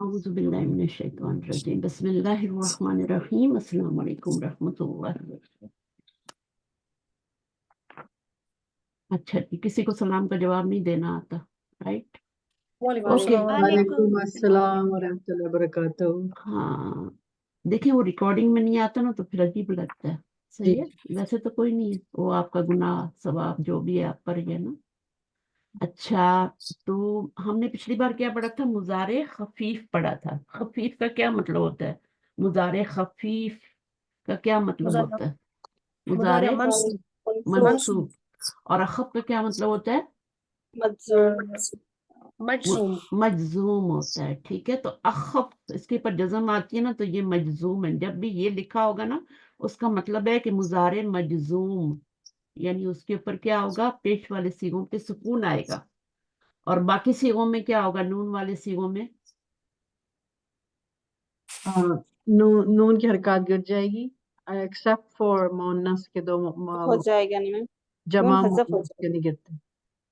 औज़ुबिल्लाहिमिनश्शैतानिर्रजीम बिस्मिल्लाहिर्रहमानिर्रहीम अस्सलामु अलैकुम रहमतुल्लाहि। अच्छा जी, किसी को सलाम का जवाब नहीं देना आता, राइट? ओके। वालेकुम अस्सलाम वरहमतुल्लाहि वबरकातुहू। हाँ, देखिए वो रिकॉर्डिंग में नहीं आता ना तो फिर अजीब लगता है। सही जी है, वैसे तो कोई नहीं है, वो आपका गुनाह सवाब जो भी है आप पर ही है ना। अच्छा, तो हमने पिछली बार क्या पढ़ा था? मुजारे खफीफ पढ़ा था। खफीफ का क्या मतलब होता है? मुजारे खफीफ का क्या मतलब होता है? मुजारे मंसूब। और अखफ का क्या मतलब होता है? मजजूम होता है। ठीक है, तो अखफ इसके ऊपर जज़म आती है ना तो ये मजजूम है। जब भी ये लिखा होगा ना उसका मतलब है कि मुजारे मजजूम, यानी उसके ऊपर क्या होगा? पेश वाले सीगों पे सुकून आएगा। और बाकी सीगों में क्या होगा? नून वाले सीगों में नून की हरकत गिर जाएगी एक्सेप्ट फॉर मोनस के दो हो जाएगा नहीं मैम, जमा नून हज़फ हो मोनस के नहीं गिरते।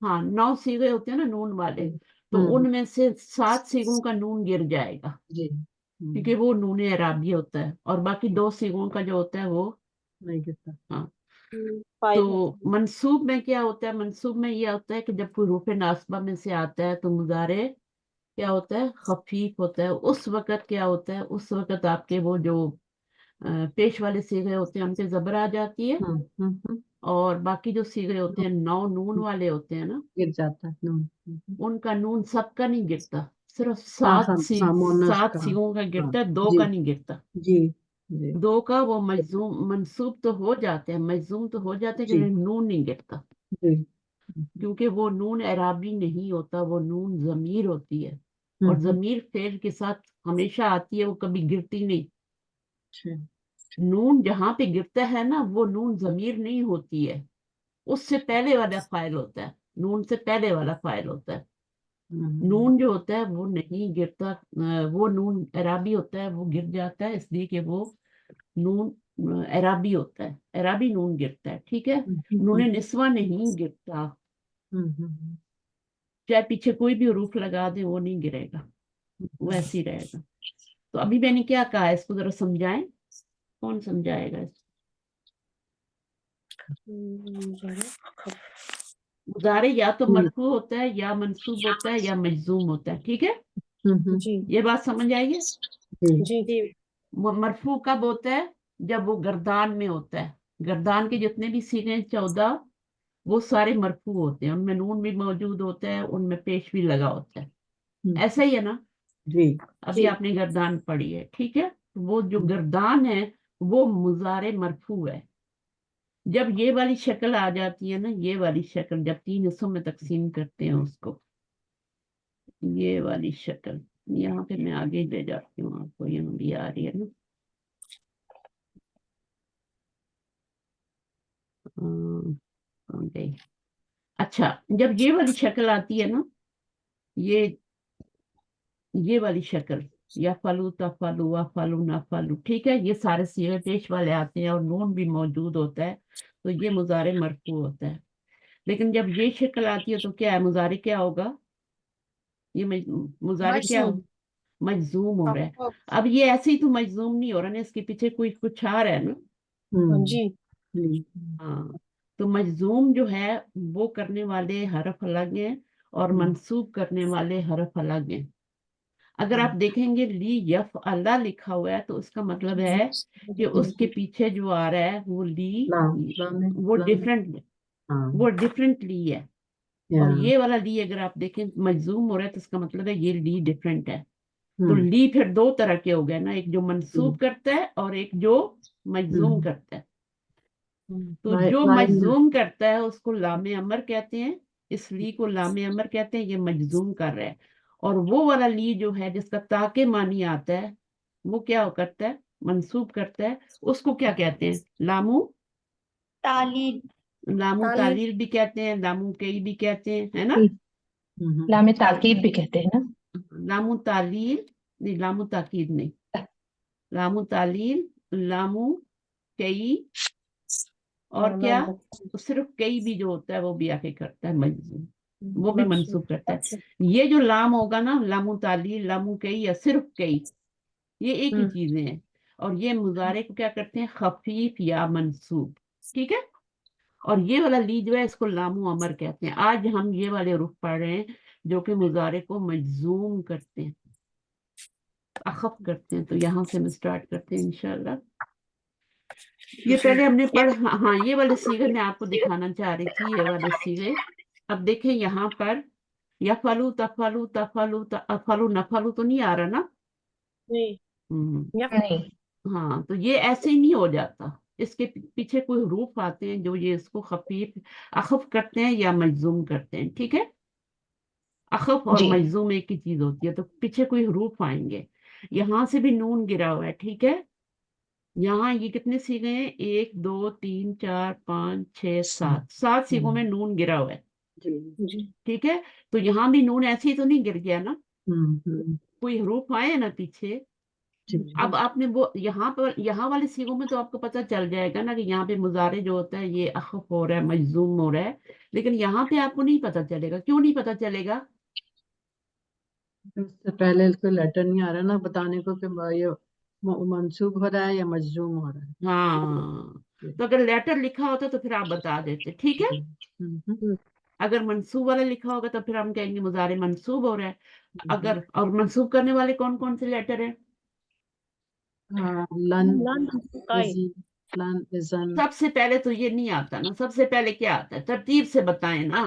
हाँ 9 सीगे होते हैं ना नून वाले, तो हम्म उनमें से 7 सीगों का नून गिर जाएगा जी क्योंकि वो नून एराबी होता है। और बाकी 2 सीगों का जो होता है वो नहीं गिरता। हाँ। फाइल तो मंसूब में क्या होता है? मंसूब में ये होता है कि जब कोई रूफ़े नास्बा में से आता है तो मुजारे क्या होता है? खफीफ होता है। उस वक़्त क्या होता है? उस वक़्त आपके वो जो पेश वाले सीगे होते हैं उन पे ज़बर आ जाती है। हम्म और बाकी जो सीगे होते हैं 9 नून वाले होते हैं ना, गिर जाता है नून। उनका नून सबका नहीं गिरता, सिर्फ हाँ मोनस 7 का। सीगों का हाँ गिरता है, 2 जी का नहीं गिरता। जी जी 2 का वो मजजूम मंसूब तो हो जाते हैं, मजजूम तो हो जाते हैं जी लेकिन नून नहीं गिरता जी क्योंकि वो नून एराबी नहीं होता, वो नून ज़मीर होती है। और ज़मीर फेल के साथ हमेशा आती है, वो कभी गिरती नहीं। अच्छा नून जहाँ पे गिरता है ना वो नून ज़मीर नहीं होती है, उससे पहले वाला फाइल होता है, नून से पहले वाला फाइल होता है। नून जो होता है वो नहीं गिरता, वो नून एराबी होता है, वो गिर जाता है इसलिए कि वो नून एराबी होता है, एराबी नून गिरता है। ठीक है, नून निस्वा नहीं गिरता, चाहे पीछे कोई भी हरूफ लगा दे वो नहीं गिरेगा, वो ऐसे ही रहेगा। तो अभी मैंने क्या कहा है इसको जरा समझाएं, कौन समझाएगा इसको? मुजारे या तो मरफू होता है या मंसूब होता है या मजजूम होता है। ठीक है, जी ये बात समझ आई है? जी जी मरफू कब होता है? जब वो गर्दान में होता है। गर्दान के जितने भी सीगे 14 वो सारे मरफू होते हैं, उनमें नून भी मौजूद होता है, उनमें पेश भी लगा होता है। ऐसा ही है ना? जी अभी आपने गर्दान पढ़ी है, ठीक है, तो वो जो गर्दान है वो मुजारे मरफू है। जब ये वाली शक्ल आ जाती है ना, ये वाली शक्ल जब 3 हिस्सों में तकसीम करते हैं उसको, ये वाली शक्ल, यहाँ पे मैं आगे ले जाती हूँ आपको, यहाँ भी आ रही है ना। कौन गई? अच्छा, जब ये वाली शक्ल आती है ना, ये वाली शक्ल, या फालू तफालू व फालू ना फालू, ठीक है, ये सारे सीगे पेश वाले आते हैं और नून भी मौजूद होता है, तो ये मुजारे मरफू होता है। लेकिन जब ये शक्ल आती है तो क्या है? मुजारे क्या होगा? ये मुजारे क्या हो? मजजूम हो रहा है। अब ये ऐसे ही तो मजजूम नहीं हो रहा ना, इसके पीछे कोई कुछ आ रहा है ना। जी हाँ, तो मजजूम जो है वो करने वाले हरफ अलग हैं और मंसूब करने वाले हरफ अलग हैं। अगर आप देखेंगे ली यफ अल्लाह लिखा हुआ है तो उसका मतलब है कि उसके पीछे जो आ रहा है वो ली, वो डिफरेंट, वो डिफरेंट ली है। और ये वाला ली अगर आप देखें मजजूम हो रहा है तो इसका मतलब है ये ली डिफरेंट है। तो ली फिर 2 तरह के हो गए ना, एक जो मंसूब करता है और एक जो मजजूम करता है। तो जो मजजूम करता है उसको लामे अमर कहते हैं, इस ली को लामे अमर कहते हैं, ये मजजूम कर रहा है। और वो वाला ली जो है जिसका ताके मानी आता है वो क्या करता है? मंसूब करता है। उसको क्या कहते हैं? लामू तालील, लामू तालील भी कहते हैं, लामू कई भी कहते हैं, है ना? लामे ताकीद भी कहते हैं ना। लामू तालील नहीं, लामू ताकीद नहीं, लामू तालील, लामू कई, और क्या? तो सिर्फ कई भी जो होता है वो भी आके करता है मजजूम। वो भी मंसूब करता है। अच्छा ये जो लाम होगा ना, लामु तालील, लामु कई या सिर्फ कई, ये एक ही चीजें हैं। और ये मुजारे को क्या करते हैं, खफीफ या मंसूब, ठीक है। और ये वाला ली जो है, इसको लामु अमर कहते हैं। आज हम ये वाले हरूफ पढ़ रहे हैं जो कि मुजारे को मजजूम करते हैं, अखफ करते हैं। तो यहाँ से हम स्टार्ट करते हैं इंशाल्लाह। ये पहले हमने हाँ, ये वाले सीगे मैं आपको दिखाना चाह रही थी, ये वाले सीगे। अब देखें यहाँ पर यफलू तफलू तफलू अफलू नफलू तो नहीं आ रहा ना। नहीं नहीं। हाँ, तो ये ऐसे ही नहीं हो जाता, इसके पीछे कोई हरूफ आते हैं जो ये इसको खफीफ अखफ करते हैं या मजजूम करते हैं, ठीक है। अखफ और जी मजजूम एक ही चीज होती है, तो पीछे कोई हरूफ आएंगे। यहाँ से भी नून गिरा हुआ है, ठीक है। यहाँ ये कितने सीगे हैं, 1 2 3 4 5 6 7, 7 सीगों में नून गिरा हुआ है, जी ठीक है। तो यहाँ भी नून ऐसे ही तो नहीं गिर गया ना, हम्म, कोई हरूफ आए हैं ना पीछे। जी अब आपने वो यहाँ पर, यहाँ वाले सीगों में तो आपको पता चल जाएगा ना कि यहाँ पे मुजारे जो होता है ये अखफ हो रहा है, मजजूम हो रहा है। लेकिन यहाँ पे आपको नहीं पता चलेगा, क्यों नहीं पता चलेगा? उससे पहले कोई लेटर नहीं आ रहा ना बताने को कि ये मंसूब हो रहा है या मजजूम हो रहा है। हाँ, तो अगर लेटर लिखा होता तो फिर आप बता देते, ठीक है। अगर मंसूब वाला लिखा होगा तो फिर हम कहेंगे मुजारे मंसूब हो रहा है। अगर और मंसूब करने वाले कौन कौन से लेटर हैं? लन लन काई इज़ी, लन इज़न, सबसे पहले तो ये नहीं आता ना, सबसे पहले क्या आता है, तरतीब से बताएं ना।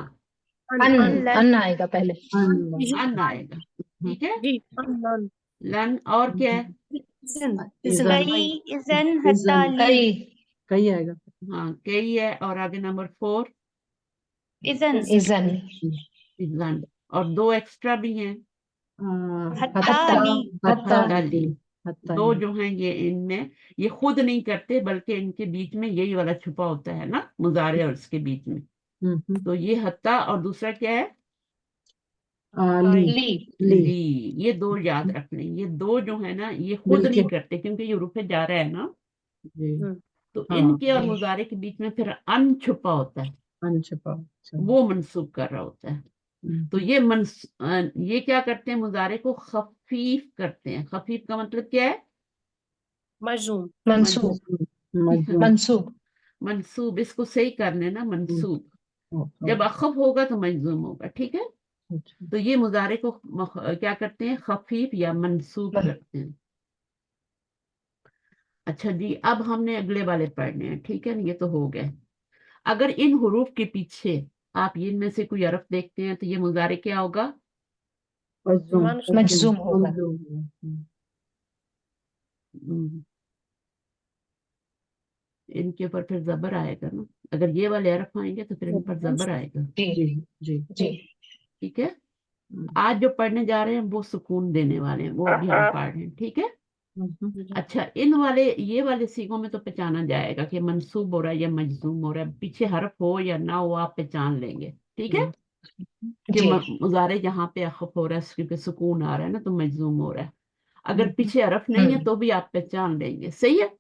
अन आएगा पहले। अन आएगा, ठीक है। जी अन लन, और क्या है? इज़न इज़न, कई इज़न हत्ताली कई कई आएगा। हाँ, कई है। और आगे नंबर 4 इज़न इजन इज़न, और 2 एक्स्ट्रा भी हैं, हत्ताली हत्ताली। दो हत्ताली। जो हैं ये इनमें, ये खुद नहीं करते बल्कि इनके बीच में यही वाला छुपा होता है ना, मुजारे और इसके बीच में। तो ये हत्ता, और दूसरा क्या है, ली ली ली ली। ये 2 याद रखने, ये 2 जो है ना ये खुद मिलके नहीं करते क्योंकि ये रुपए जा रहा है ना। जी तो हाँ इनके और जी मुजारे के बीच में फिर अन छुपा होता है, अनछुपा। वो मंसूब कर रहा होता है। तो ये ये क्या करते हैं, मुजारे को खफीफ करते हैं। खफीफ का मतलब क्या है? मजूम मंसूब मजजूम। मंसूब मंसूब, इसको सही करने ना, मंसूब। जब अखफ होगा तो मजजूम होगा, ठीक है। तो ये मुजारे को क्या करते हैं, खफीफ या मंसूब करते हैं। अच्छा जी, अब हमने अगले वाले पढ़ने हैं, ठीक है ना, ये तो हो गए। अगर इन हुरूफ के पीछे आप इनमें से कोई हरफ देखते हैं तो ये मुजारे क्या होगा? मजजूम होगा। हम्म, इनके ऊपर फिर जबर आएगा ना, अगर ये वाले हरफ आएंगे तो फिर इन पर जबर आएगा, जी जी जी जी ठीक है। आज जो पढ़ने जा रहे हैं वो सुकून देने वाले हैं, वो अभी हम पढ़ रहे हैं, ठीक है। अच्छा, इन वाले ये वाले सीगों में तो पहचाना जाएगा कि मंसूब हो रहा है या मजजूम हो रहा है, पीछे हरफ हो या ना हो आप पहचान लेंगे, ठीक है। कि जी मुजारे जहाँ पे अखफ हो रहा है क्योंकि सुकून आ रहा है ना, तो मजजूम हो रहा है। अगर पीछे हरफ नहीं है तो भी आप पहचान लेंगे, सही है।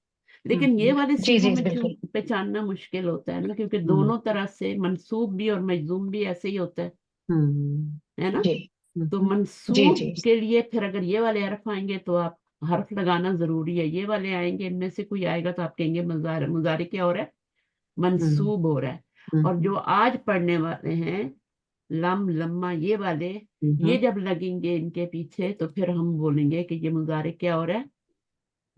लेकिन ये वाले जी सीगों जी में क्यों बिल्कुल पहचानना मुश्किल होता है ना, क्योंकि दोनों तरह से मंसूब भी और मजजूम भी ऐसे ही होता है ना। जी तो जी मंसूब जी के लिए फिर अगर ये वाले हरफ आएंगे तो आप हरफ लगाना जरूरी है। ये वाले आएंगे, इनमें से कोई आएगा तो आप कहेंगे मुजारे, मुजारे क्या हो रहा है, मंसूब हो रहा है। और जो आज पढ़ने वाले हैं लम लम्मा, ये वाले, ये जब लगेंगे इनके पीछे तो फिर हम बोलेंगे कि ये मुजारे क्या हो रहा है,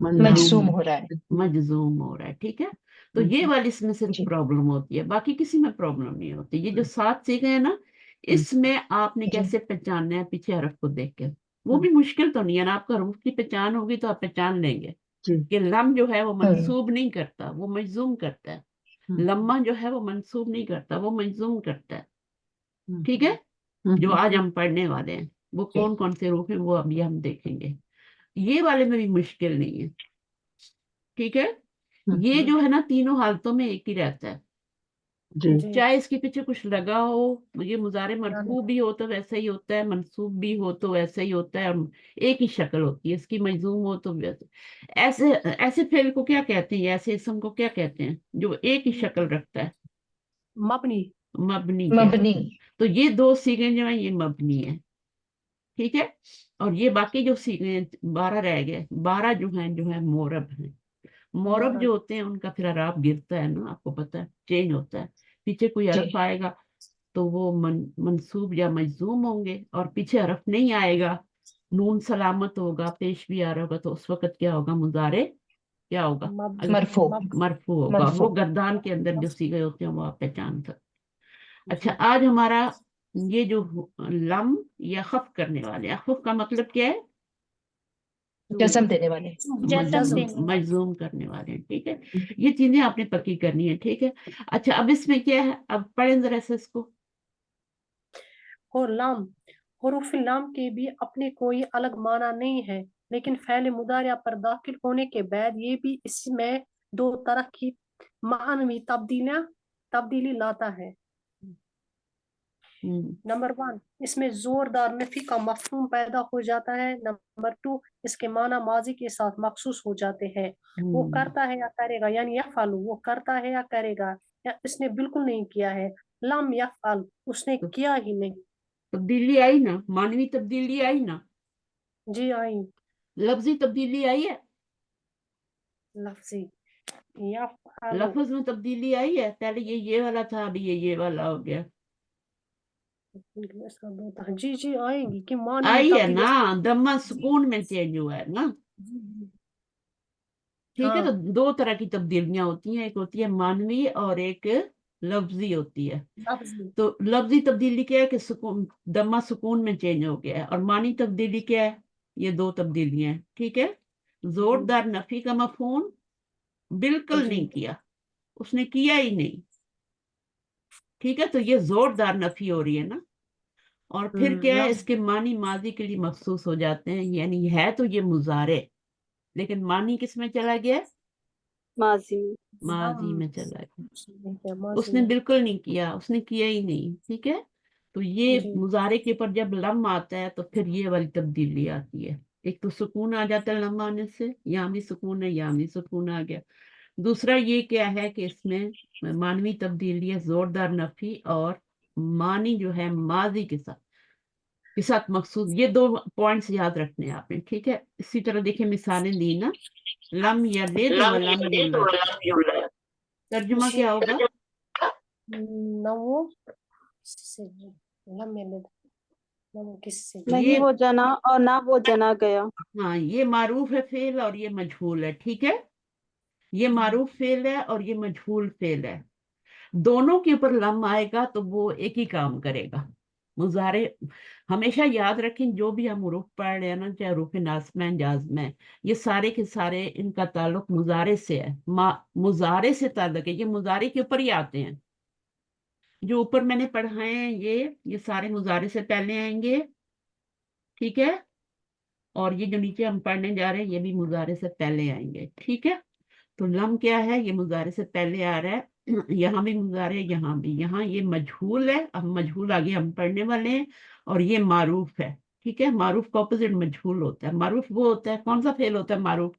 मजसूम हो रहा है। मजजूम हो रहा है, ठीक है। तो ये वाली इसमें सिर्फ जी प्रॉब्लम होती है, बाकी किसी में प्रॉब्लम नहीं होती। ये जो 7 सीखे हैं ना, इसमें आपने जी कैसे पहचानना है पीछे हरफ को देख के, वो भी मुश्किल तो नहीं है ना। आपका हरूफ की पहचान होगी तो आप पहचान लेंगे कि लम जो है वो मंसूब नहीं करता, वो मजजूम करता है। लम्मा जो है वो मंसूब नहीं करता, वो मजजूम करता है, ठीक है। जो आज हम पढ़ने वाले हैं वो जी कौन कौन से रूप हैं वो अभी हम देखेंगे। ये वाले में भी मुश्किल नहीं है, ठीक है। ये जो है ना तीनों हालतों में एक ही रहता है, जी चाहे इसके पीछे कुछ लगा हो। ये मुजारे मरफू भी हो तो वैसा ही होता है, मंसूब भी हो तो वैसा ही होता है, और एक ही शक्ल होती है इसकी। मजजूम हो तो वैसे। ऐसे ऐसे फेल को क्या कहते हैं, ऐसे इसम को क्या कहते हैं जो एक ही शक्ल रखता है? मबनी मबनी कहते मबनी हैं। तो ये दो सीगे जो है ये मबनी है, ठीक है। और ये बाकी जो सीगे 12 रह गए, 12 जो है मोरब है। मोरब जो होते हैं उनका फिर अराब गिरता है ना, आपको पता है, चेंज होता है। पीछे कोई जी हरफ आएगा तो वो मंसूब या मजजूम होंगे, और पीछे हरफ नहीं आएगा, नून सलामत होगा, पेश भी आ रहा होगा, तो उस वक्त क्या होगा, मुजारे क्या होगा, अगर मरफू मरफू होगा। और वो मरफू गर्दान के अंदर जो सीगे होते हैं वो आप पहचान सकते। अच्छा, जी। आज हमारा ये जो लम या खफ करने वाले, खफ का मतलब क्या है, कसम देने वाले। जज़म देने वाले। मजलूम करने वाले हैं, ठीक है। ये चीजें आपने पक्की करनी है, ठीक है। अच्छा, अब इसमें क्या है, अब पढ़ें जरा से इसको। और लाम, हुरूफ लाम के भी अपने कोई अलग माना नहीं है, लेकिन फ़ैल मुदारिया पर दाखिल होने के बाद ये भी इसमें दो तरह की मानवी तब्दीली लाता है। नंबर 1, इसमें जोरदार नफी का मफहूम पैदा हो जाता है। नंबर 2, इसके माना माजी के साथ मखसूस हो जाते हैं। वो करता है या करेगा, यानी यफ़अलु, वो करता है या करेगा, या इसने बिल्कुल नहीं किया है। लम यफ़अल, उसने किया ही नहीं। तब्दीली आई ना, मानवी तब्दीली आई ना, जी आई। लफ्जी तब्दीली आई है, लफ्जी यफ़अलु, लफ्ज में तब्दीली आई है। पहले ये वाला था, अभी ये वाला हो गया। जी जी आएंगी कि मानवी आई है तब्दीली। ना, दम्मा सुकून में चेंज हुआ है ना, ठीक है। तो हाँ, दो तरह की तब्दीलियां होती हैं, एक होती है मानवी और एक लफ्जी होती है। लफ्जी। तो लफ्जी तब्दीली क्या है कि सुकून, दम्मा सुकून में चेंज हो गया है। और मानी तब्दीली क्या है, ये दो तब्दीलियां हैं, ठीक है। जोरदार नफी का मफहूम बिल्कुल जी नहीं किया, उसने किया ही नहीं, ठीक है। तो ये जोरदार नफी हो रही है ना। और फिर क्या है, लफ्ज इसके मानी माजी के लिए मखसूस हो जाते हैं, यानी है तो ये मुजारे, लेकिन मानी किस में चला गया, माजी में। माजी लम में चला गया। माजी उसने में। बिल्कुल नहीं किया, उसने किया ही नहीं, ठीक है। तो ये जी मुजारे के ऊपर जब लम आता है तो फिर ये वाली तब्दीली आती है। एक तो सुकून आ जाता है लम आने से, यहाँ भी सुकून है, यहाँ भी सुकून आ गया। दूसरा ये क्या है कि इसमें मानवी तब्दीली है, जोरदार नफी और मानी जो है माजी के साथ मकसूद। ये दो पॉइंट्स याद रखने हैं आपने, ठीक है। इसी तरह देखिए मिसालें दी ना, लम यलिद व लम यूलद, तर्जुमा जी। क्या होगा, न वो से लम यलिद, न वो किससे। नहीं ये वो जना और ना वो जना गया। हाँ, ये मारूफ है फेल और ये मजहूल है, ठीक है। ये मारूफ फेल है और ये मजहूल फेल है। दोनों के ऊपर लम आएगा तो वो एक ही काम करेगा, मुजारे। हमेशा याद रखें, जो भी हम उरूफ पढ़ रहे हैं ना, चाहे उरूफ नास्ब में जाज़म में, ये सारे के सारे इनका ताल्लुक मुजारे से है, मुजारे से ताल्लुक है, ये मुजारे के ऊपर ही आते हैं। जो ऊपर मैंने पढ़ाए हैं ये सारे मुजारे से पहले आएंगे, ठीक है। और ये जो नीचे हम पढ़ने जा रहे हैं ये भी मुजारे से पहले आएंगे, ठीक है। तो लम क्या है, ये मुजारे से पहले आ रहा है, यहाँ भी मुजारे, यहाँ भी, यहाँ ये मजहूल है, अब मजहूल आगे हम पढ़ने वाले हैं। और ये मारूफ है, ठीक है। मारूफ का ऑपोजिट मजहूल होता है। मारूफ वो होता है, कौन सा फेल होता है मारूफ,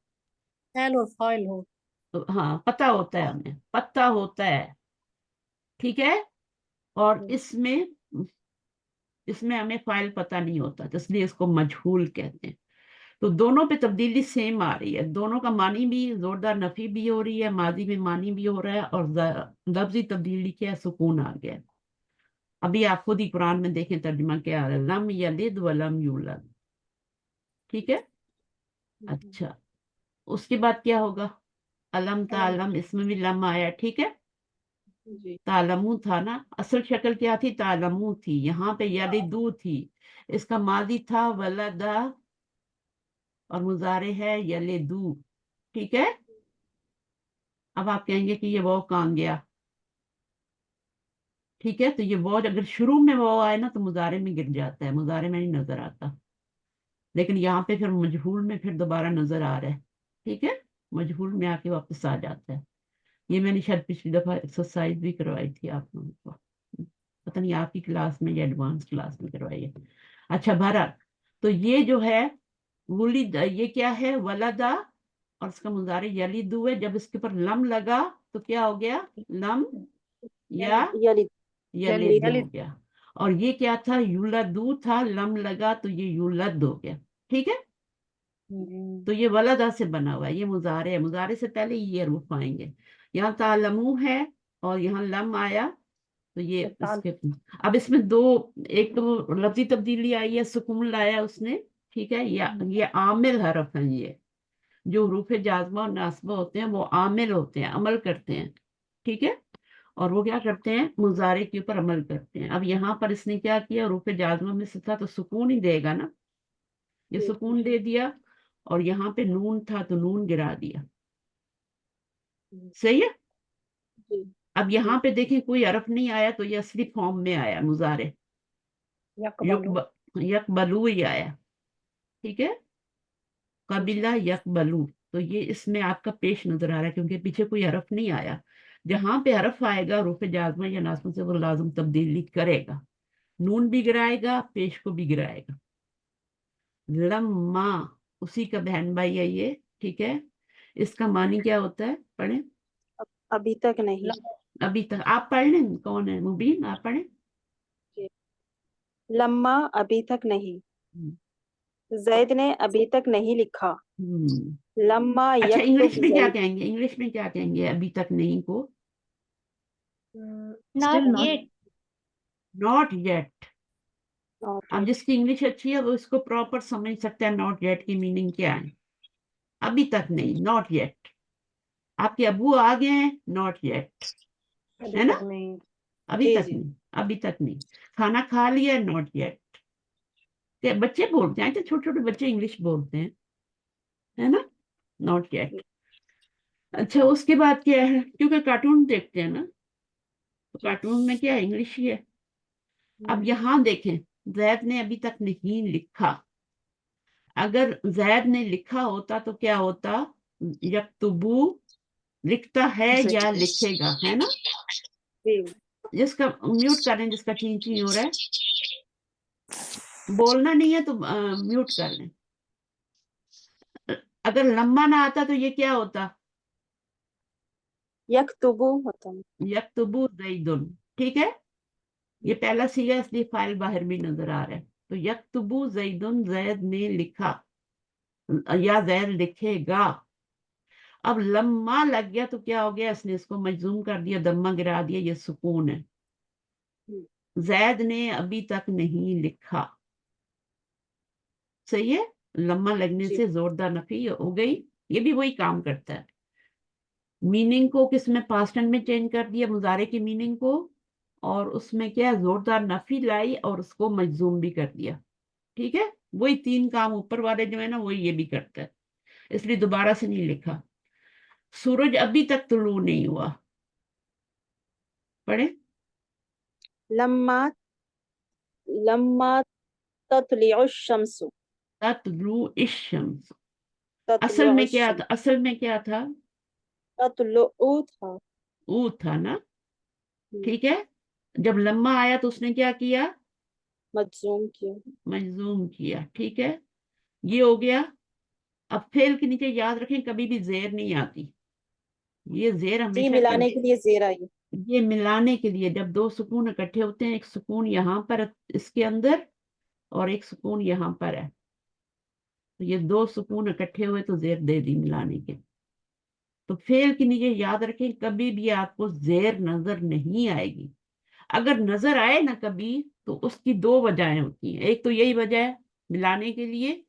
फैल और फाइल हो। तो हाँ, पता होता है, हमें पता होता है, ठीक है। और इसमें इसमें हमें फाइल पता नहीं होता, तो इसलिए इसको मजहूल कहते हैं। तो दोनों पे तब्दीली सेम आ रही है, दोनों का मानी भी जोरदार नफी भी हो रही है, माजी में मानी भी हो रहा है, और लफ्जी तब्दीली क्या है, सुकून आ गया। अभी आप खुद ही कुरान में देखें तर्जुमा क्या आ रहा है, लम यलिद व लम यूलद, ठीक है। अच्छा, उसके बाद क्या होगा, अलम तालम, इसमें भी लम आया, ठीक है। जी तालमू था ना, असल शक्ल क्या थी, तालमू थी, यहाँ पे यलिदू थी। इसका माजी था वलदा और मुजारे है यलिदू, ठीक है। अब आप कहेंगे कि ये वो कहाँ गया, ठीक है। तो ये वो अगर शुरू में वो आए ना तो मुजारे में गिर जाता है, मुजारे में नहीं नजर आता, लेकिन यहाँ पे फिर मजहूल में फिर दोबारा नजर आ रहा है, ठीक है। मजहूल में आके वापस आ जाता है। ये मैंने शायद पिछली दफा एक्सरसाइज भी करवाई थी आप लोगों को, पता नहीं आपकी क्लास में या एडवांस क्लास में करवाई है। अच्छा, बहरहाल, तो ये जो है वुलिद, ये क्या है, वलदा, और इसका मुजारे यलिदु है। जब इसके ऊपर लम लगा तो क्या हो गया, लम या यलिद यलिद हो गया। और ये क्या था, युलदू था, लम लगा तो ये युलद हो गया। ठीक है, तो ये वलदा से बना हुआ है, ये मुजारे है, मुजारे से पहले ये रूफ आएंगे। यहाँ तालमू है और यहाँ लम आया, तो ये इसके अब इसमें दो, एक तो लफ्जी तब्दीली आई है, सुकून लाया उसने, ठीक है, या ये आमिल हरफ हैं, ये जो हरूफ जाज़मा और नासबा होते हैं वो आमिल होते हैं, अमल करते हैं, ठीक है, और वो क्या करते हैं, मुजारे के ऊपर अमल करते हैं। अब यहाँ पर इसने क्या किया, हरूफ जाज़मा में से था तो सुकून ही देगा ना, ये सुकून दे दिया, और यहाँ पे नून था तो नून गिरा दिया। सही है। अब यहाँ पे देखें कोई हरफ नहीं आया, तो ये असली फॉर्म में आया, मुजारे यकबलू ही आया, ठीक है, कबिला यकबलू, तो ये इसमें आपका पेश नजर आ रहा है, क्योंकि पीछे कोई हरफ नहीं आया। जहां पे हरफ आएगा रूफ जाज़मा या नास्ब से वो लाजिम तब्दीली करेगा, नून भी गिराएगा, पेश को भी गिराएगा। लम्मा उसी का बहन भाई है ये, ठीक है, इसका मानी क्या होता है, पढ़े। अभी तक नहीं। अभी तक आप पढ़ लें, कौन है मुबीन, आप पढ़े। लम्मा अभी तक नहीं, हम्म। जैद ने अभी तक नहीं लिखा। लम्मा अच्छा, यक्तुब इंग्लिश में क्या जैद। कहेंगे, इंग्लिश में क्या कहेंगे अभी तक नहीं को, Not yet. Not yet. Not अब yet. जिसकी इंग्लिश अच्छी है वो इसको प्रॉपर समझ सकता है, नॉट येट की मीनिंग क्या है। अभी तक नहीं, नॉट येट। आपके अबू आ गए हैं, नॉट येट, है ना, अभी जी, तक जी। नहीं, अभी तक नहीं। खाना खा लिया, नॉट येट। बच्चे बोलते हैं, छोटे छोटे बच्चे इंग्लिश बोलते हैं, है ना, नॉट येट। अच्छा, उसके बाद क्या है, क्योंकि कार्टून देखते हैं ना, तो कार्टून में क्या है, इंग्लिश ही है। अब यहाँ देखें, जैद ने अभी तक नहीं लिखा, अगर जैद ने लिखा होता तो क्या होता, यक्तुबू लिखता है या लिखेगा, है ना। जी। जिसका म्यूट करें, जिसका ची ची हो रहा है, बोलना नहीं है तो म्यूट कर लें। अगर लम्बा ना आता तो ये क्या होता, यक्तुबु होता। यक्तुबू ज़ैदुन, ठीक है, ये पहला सीगा इसलिए फाइल बाहर भी नजर आ रहा है। तो यक्तुबू ज़ैदुन, जैद ने लिखा या जैद लिखेगा। अब लम्मा लग गया तो क्या हो गया, इसने इसको मजजूम कर दिया, दम्मा गिरा दिया, ये सुकून है। जैद ने अभी तक नहीं लिखा, सही है, लम्मा लगने से जोरदार नफी हो गई। ये भी वही काम करता है, मीनिंग को किसमें, पास्ट टेंस में चेंज कर दिया, मुजारे की मीनिंग को, और उसमें क्या जोरदार नफी लाई और उसको मजजूम भी कर दिया, ठीक है। वही तीन काम ऊपर वाले जो है ना, वही ये भी करता है, इसलिए दोबारा से नहीं लिखा। सूरज अभी तक तुलू नहीं हुआ, पढ़े। लम्मा लम्मा तत्लिउ शम्सु। तत्लू इश्शम्स, असल तत्लुउ में क्या था, शम्स। असल में क्या था, तत्लुउ था। ऊ था ना, ठीक है। जब लम्मा आया तो उसने क्या किया, मजजूम किया। मजजूम किया, ठीक है, ये हो गया। अब फेल के नीचे याद रखें कभी भी जेर नहीं आती, ये जेर जी, हमेशा मिलाने के लिए जेर आई। ये मिलाने के लिए, जब दो सुकून इकट्ठे होते हैं, एक सुकून यहाँ पर इसके अंदर और एक सुकून यहाँ पर है, तो ये दो सुकून इकट्ठे हुए तो जेर दे दी मिलाने के। तो फेल के नीचे याद रखें कभी भी आपको जेर नजर नहीं आएगी। अगर नजर आए ना कभी, तो उसकी दो वजहें होती हैं, एक तो यही वजह है मिलाने के लिए,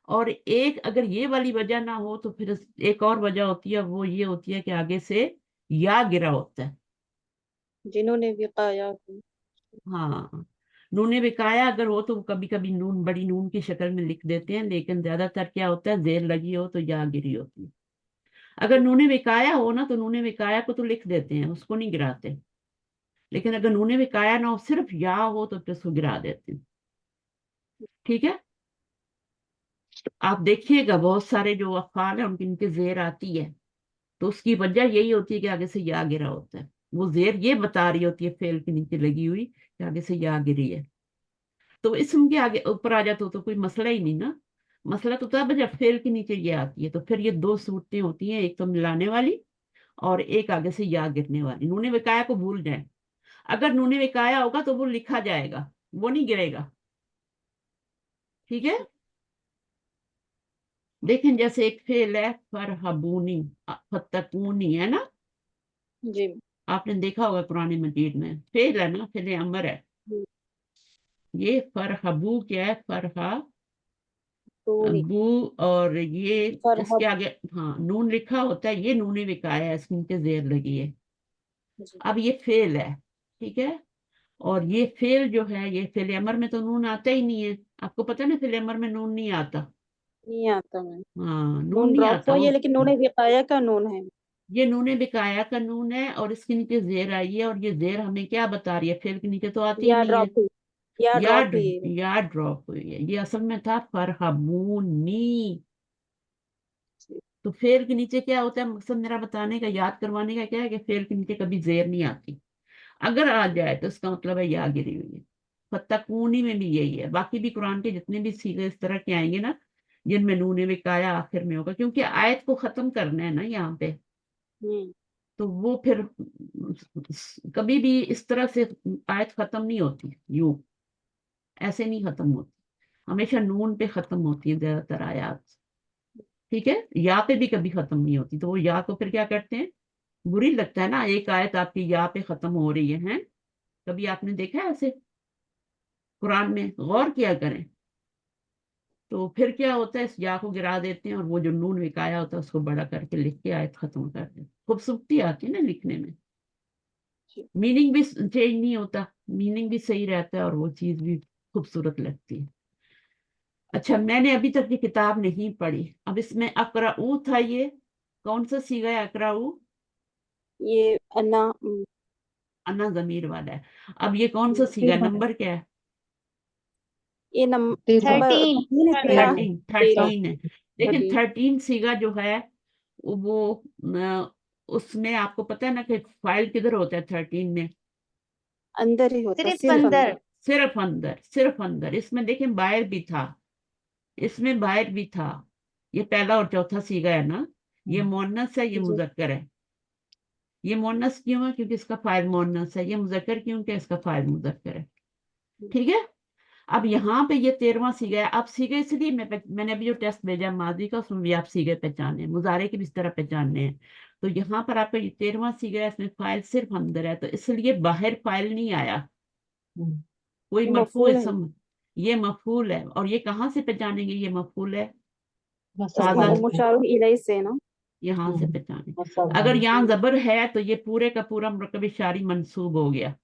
और एक अगर ये वाली वजह ना हो तो फिर एक और वजह होती है, वो ये होती है कि आगे से या गिरा होता है। जिन्होंने विकाया को। हाँ, नूने विकाया अगर हो तो कभी कभी नून बड़ी नून की शक्ल में लिख देते हैं, लेकिन ज्यादातर क्या होता है, जेर लगी हो तो या गिरी होती है। अगर नूने विकाया हो ना तो नूने विकाया को तो लिख देते हैं, उसको नहीं गिराते, लेकिन अगर नूने विकाया ना हो, सिर्फ या हो तो फिर उसको गिरा देते हैं, ठीक है। आप देखिएगा बहुत सारे जो अफ़आल है उनकी जेर आती है, तो उसकी वजह यही होती है कि आगे से या गिरा होता है, वो जेर ये बता रही होती है फेल के नीचे लगी हुई कि आगे से या गिरी है। तो इसम के आगे ऊपर आ जाते हो तो कोई मसला ही नहीं ना, मसला तो तब जब फेल के नीचे ये आती है, तो फिर ये दो सूरतें होती हैं, एक तो मिलाने वाली और एक आगे से या गिरने वाली। नूने विकाया को भूल जाए, अगर नूने विकाया होगा तो वो लिखा जाएगा, वो नहीं गिरेगा, ठीक है। देखें जैसे एक फेल है फरहबूनी, फतकूनी, है ना, जी आपने देखा होगा कुरान मजीद में, फेल है ना, फेल अमर है। जी। ये फरहबू क्या है, पूरी फरहबू, और ये फरहब इसके आगे हाँ नून लिखा होता है, ये नूने विकाया है, इसके नीचे जेर लगी है। जी अब ये फेल है, ठीक है। और ये फेल जो है, ये फेल अमर में तो नून आता ही नहीं है, आपको पता है ना, फेल अमर में नून नहीं आता। नहीं आता मैं। हाँ नून नून नहीं ड्रॉप आता हुई वो। है लेकिन नून विकाया का नून है। ये नूने बिकाया का नून है और इसके नीचे जेर आई है, और ये जेर हमें क्या बता रही है, फेल के नीचे तो आती ही या नहीं है। ड्रॉप हुई, या या ड्रॉप हुई है। या ड्रॉप हुई है, ये असल में था फरहबूनी। तो फेल के नीचे क्या होता है, मकसद मेरा बताने का, याद करवाने का क्या है कि फेल के नीचे कभी जेर नहीं आती, अगर आ जाए तो इसका मतलब है या गिरी हुई है। फत्तकूनी में भी यही है, बाकी भी कुरान के जितने भी सीगे इस तरह के आएंगे ना, जिनमें नूने विकाया आखिर में होगा, क्योंकि आयत को खत्म करना है ना यहाँ पे, हम्म तो वो फिर कभी भी इस तरह से आयत खत्म नहीं होती, यूं ऐसे नहीं खत्म होती, हमेशा नून पे खत्म होती है ज्यादातर आयत, ठीक है। या पे भी कभी खत्म नहीं होती, तो वो या को फिर क्या करते हैं, बुरी लगता है ना, एक आयत आपकी या पे खत्म हो रही है, हैं? कभी आपने देखा है ऐसे कुरान में, गौर किया करें। तो फिर क्या होता है, इस या को गिरा देते हैं और वो जो नून विकाया होता है उसको बड़ा करके लिख के आयत खत्म कर देते हैं, खूबसूरती आती है ना लिखने में, जी। मीनिंग भी चेंज नहीं होता, मीनिंग भी सही रहता है और वो चीज भी खूबसूरत लगती है। अच्छा, मैंने अभी तक ये किताब नहीं पढ़ी, अब इसमें अकराऊ था, ये कौन सा सीगा है अकराऊ, ये अन्ना अन्ना जमीर वाला है। अब ये कौन सा सीगा, नंबर क्या है, ये तीसरा। नंबर 13 13 है, 13 है। 13, 13 13 है। लेकिन 13 13 सीगा जो है वो उसमें आपको पता है ना कि फाइल किधर होता है 13 में, अंदर ही होता है, सिर्फ सिर्फ अंदर। अंदर। सिर्फ अंदर, सिर्फ अंदर। इसमें देखें बाहर भी था, इसमें बाहर भी था, ये पहला और चौथा सीगा है ना, ये मोन्नस है, ये जी मुजक्कर है। ये मोन्नस क्यों है, क्योंकि इसका फाइल मोन्नस है, ये मुजक्कर क्यों, कि इसका फाइल मुजक्कर है, ठीक है। अब यहाँ पे ये 13वां सीगा है, अब सीगे इसलिए मैंने अभी जो टेस्ट भेजा माजी का, उसमें भी आप सीगे पहचाने हैं, मुजारे के भी इस तरह पहचानने हैं। तो यहाँ पर आपका ये 13वां सीगा है, इसमें फाइल सिर्फ अंदर है, तो इसलिए बाहर फाइल नहीं आया, कोई ये मरफू मफूल है, इसम, ये मफूल है। और ये कहाँ से पहचानेंगे ये मफूल है, मसाला। साजा मुशारुफ इलैहि से ना। यहाँ से हम्म, पहचाने। मसाला। अगर यहाँ जबर है तो ये पूरे का पूरा मुरकब शारी मंसूब हो गया।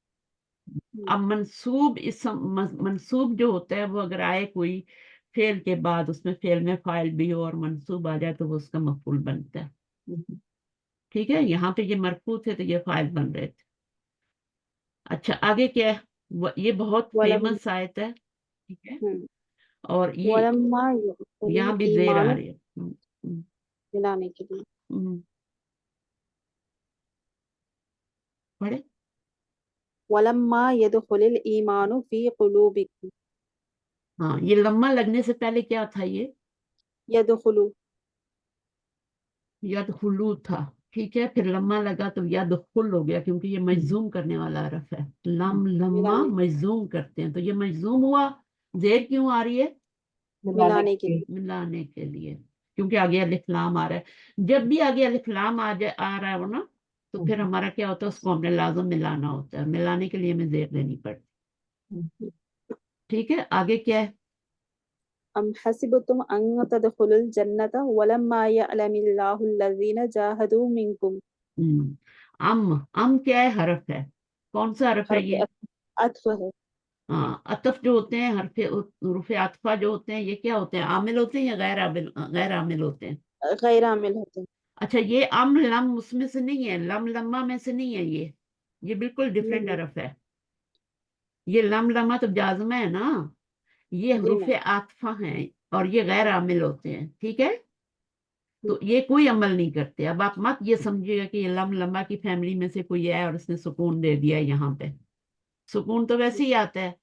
अब मंसूब मंसूब जो होता है वो अगर आए कोई फेल के बाद, उसमें फेल में फाइल भी हो और मंसूब आ जाए तो वो उसका मफूल बनता है, ठीक है। यहाँ पे ये मरफू थे तो ये फाइल बन रहे थे। अच्छा आगे क्या है, ये बहुत वलम फेमस आयत है, ठीक है। हम्म, और ये वलम्मा यदखुलुल यहाँ भी जेर आ ईमानु रही है। मिलाने के लिए। हम्म, पढ़े। वलम्मा यदखुलुल ईमानु फी कुलूबिकुम। हाँ, ये लम्मा लगने से पहले क्या था, ये यदखुलु यदखुलू था, ठीक है। फिर लम्मा लगा तो यदखुल हो गया, क्योंकि ये मजजूम करने वाला हरफ है, लम लम्मा मिलाने मजजूम करते हैं, तो ये मजजूम हुआ, जेर क्यों आ रही है, मिलाने के लिए। मिलाने के लिए, क्योंकि आगे अलिफ लाम आ रहा है। जब भी आगे अलिफ लाम आ रहा हो ना, तो फिर हमारा क्या होता है, उसको हमने लाजम मिलाना होता है, मिलाने के लिए हमें जेर देनी पड़ती, ठीक है। आगे क्या है, अम हसिबतुम अन तदखुलुल जन्नता वलम्मा यअलमिल्लाहु लज़ीना जाहदू मिनकुम। हम्म, अम क्या है, हरफ है, कौन सा हरफ है हर्फ ये, अत्फ है। हाँ। अतफ जो होते हैं, हरफे हुरूफे अतफा जो होते हैं, ये क्या होते हैं, आमिल होते हैं या गैर आमिल होते हैं। गैर आमिल होते हैं। अच्छा, ये लम उसमें से नहीं है, लम लम्मा में से नहीं है, ये बिल्कुल डिफरेंट नहीं हरफ है। ये लम लम्मा तो जाज़मा है ना, ये जी हुरूफे नहीं। आतफा हैं और ये गैर आमिल होते हैं, ठीक है। तो ये कोई अमल नहीं करते। अब आप मत ये समझिएगा कि ये लम लम्मा की फैमिली में से कोई है और उसने सुकून दे दिया है यहाँ पे, सुकून तो वैसे ही आता है,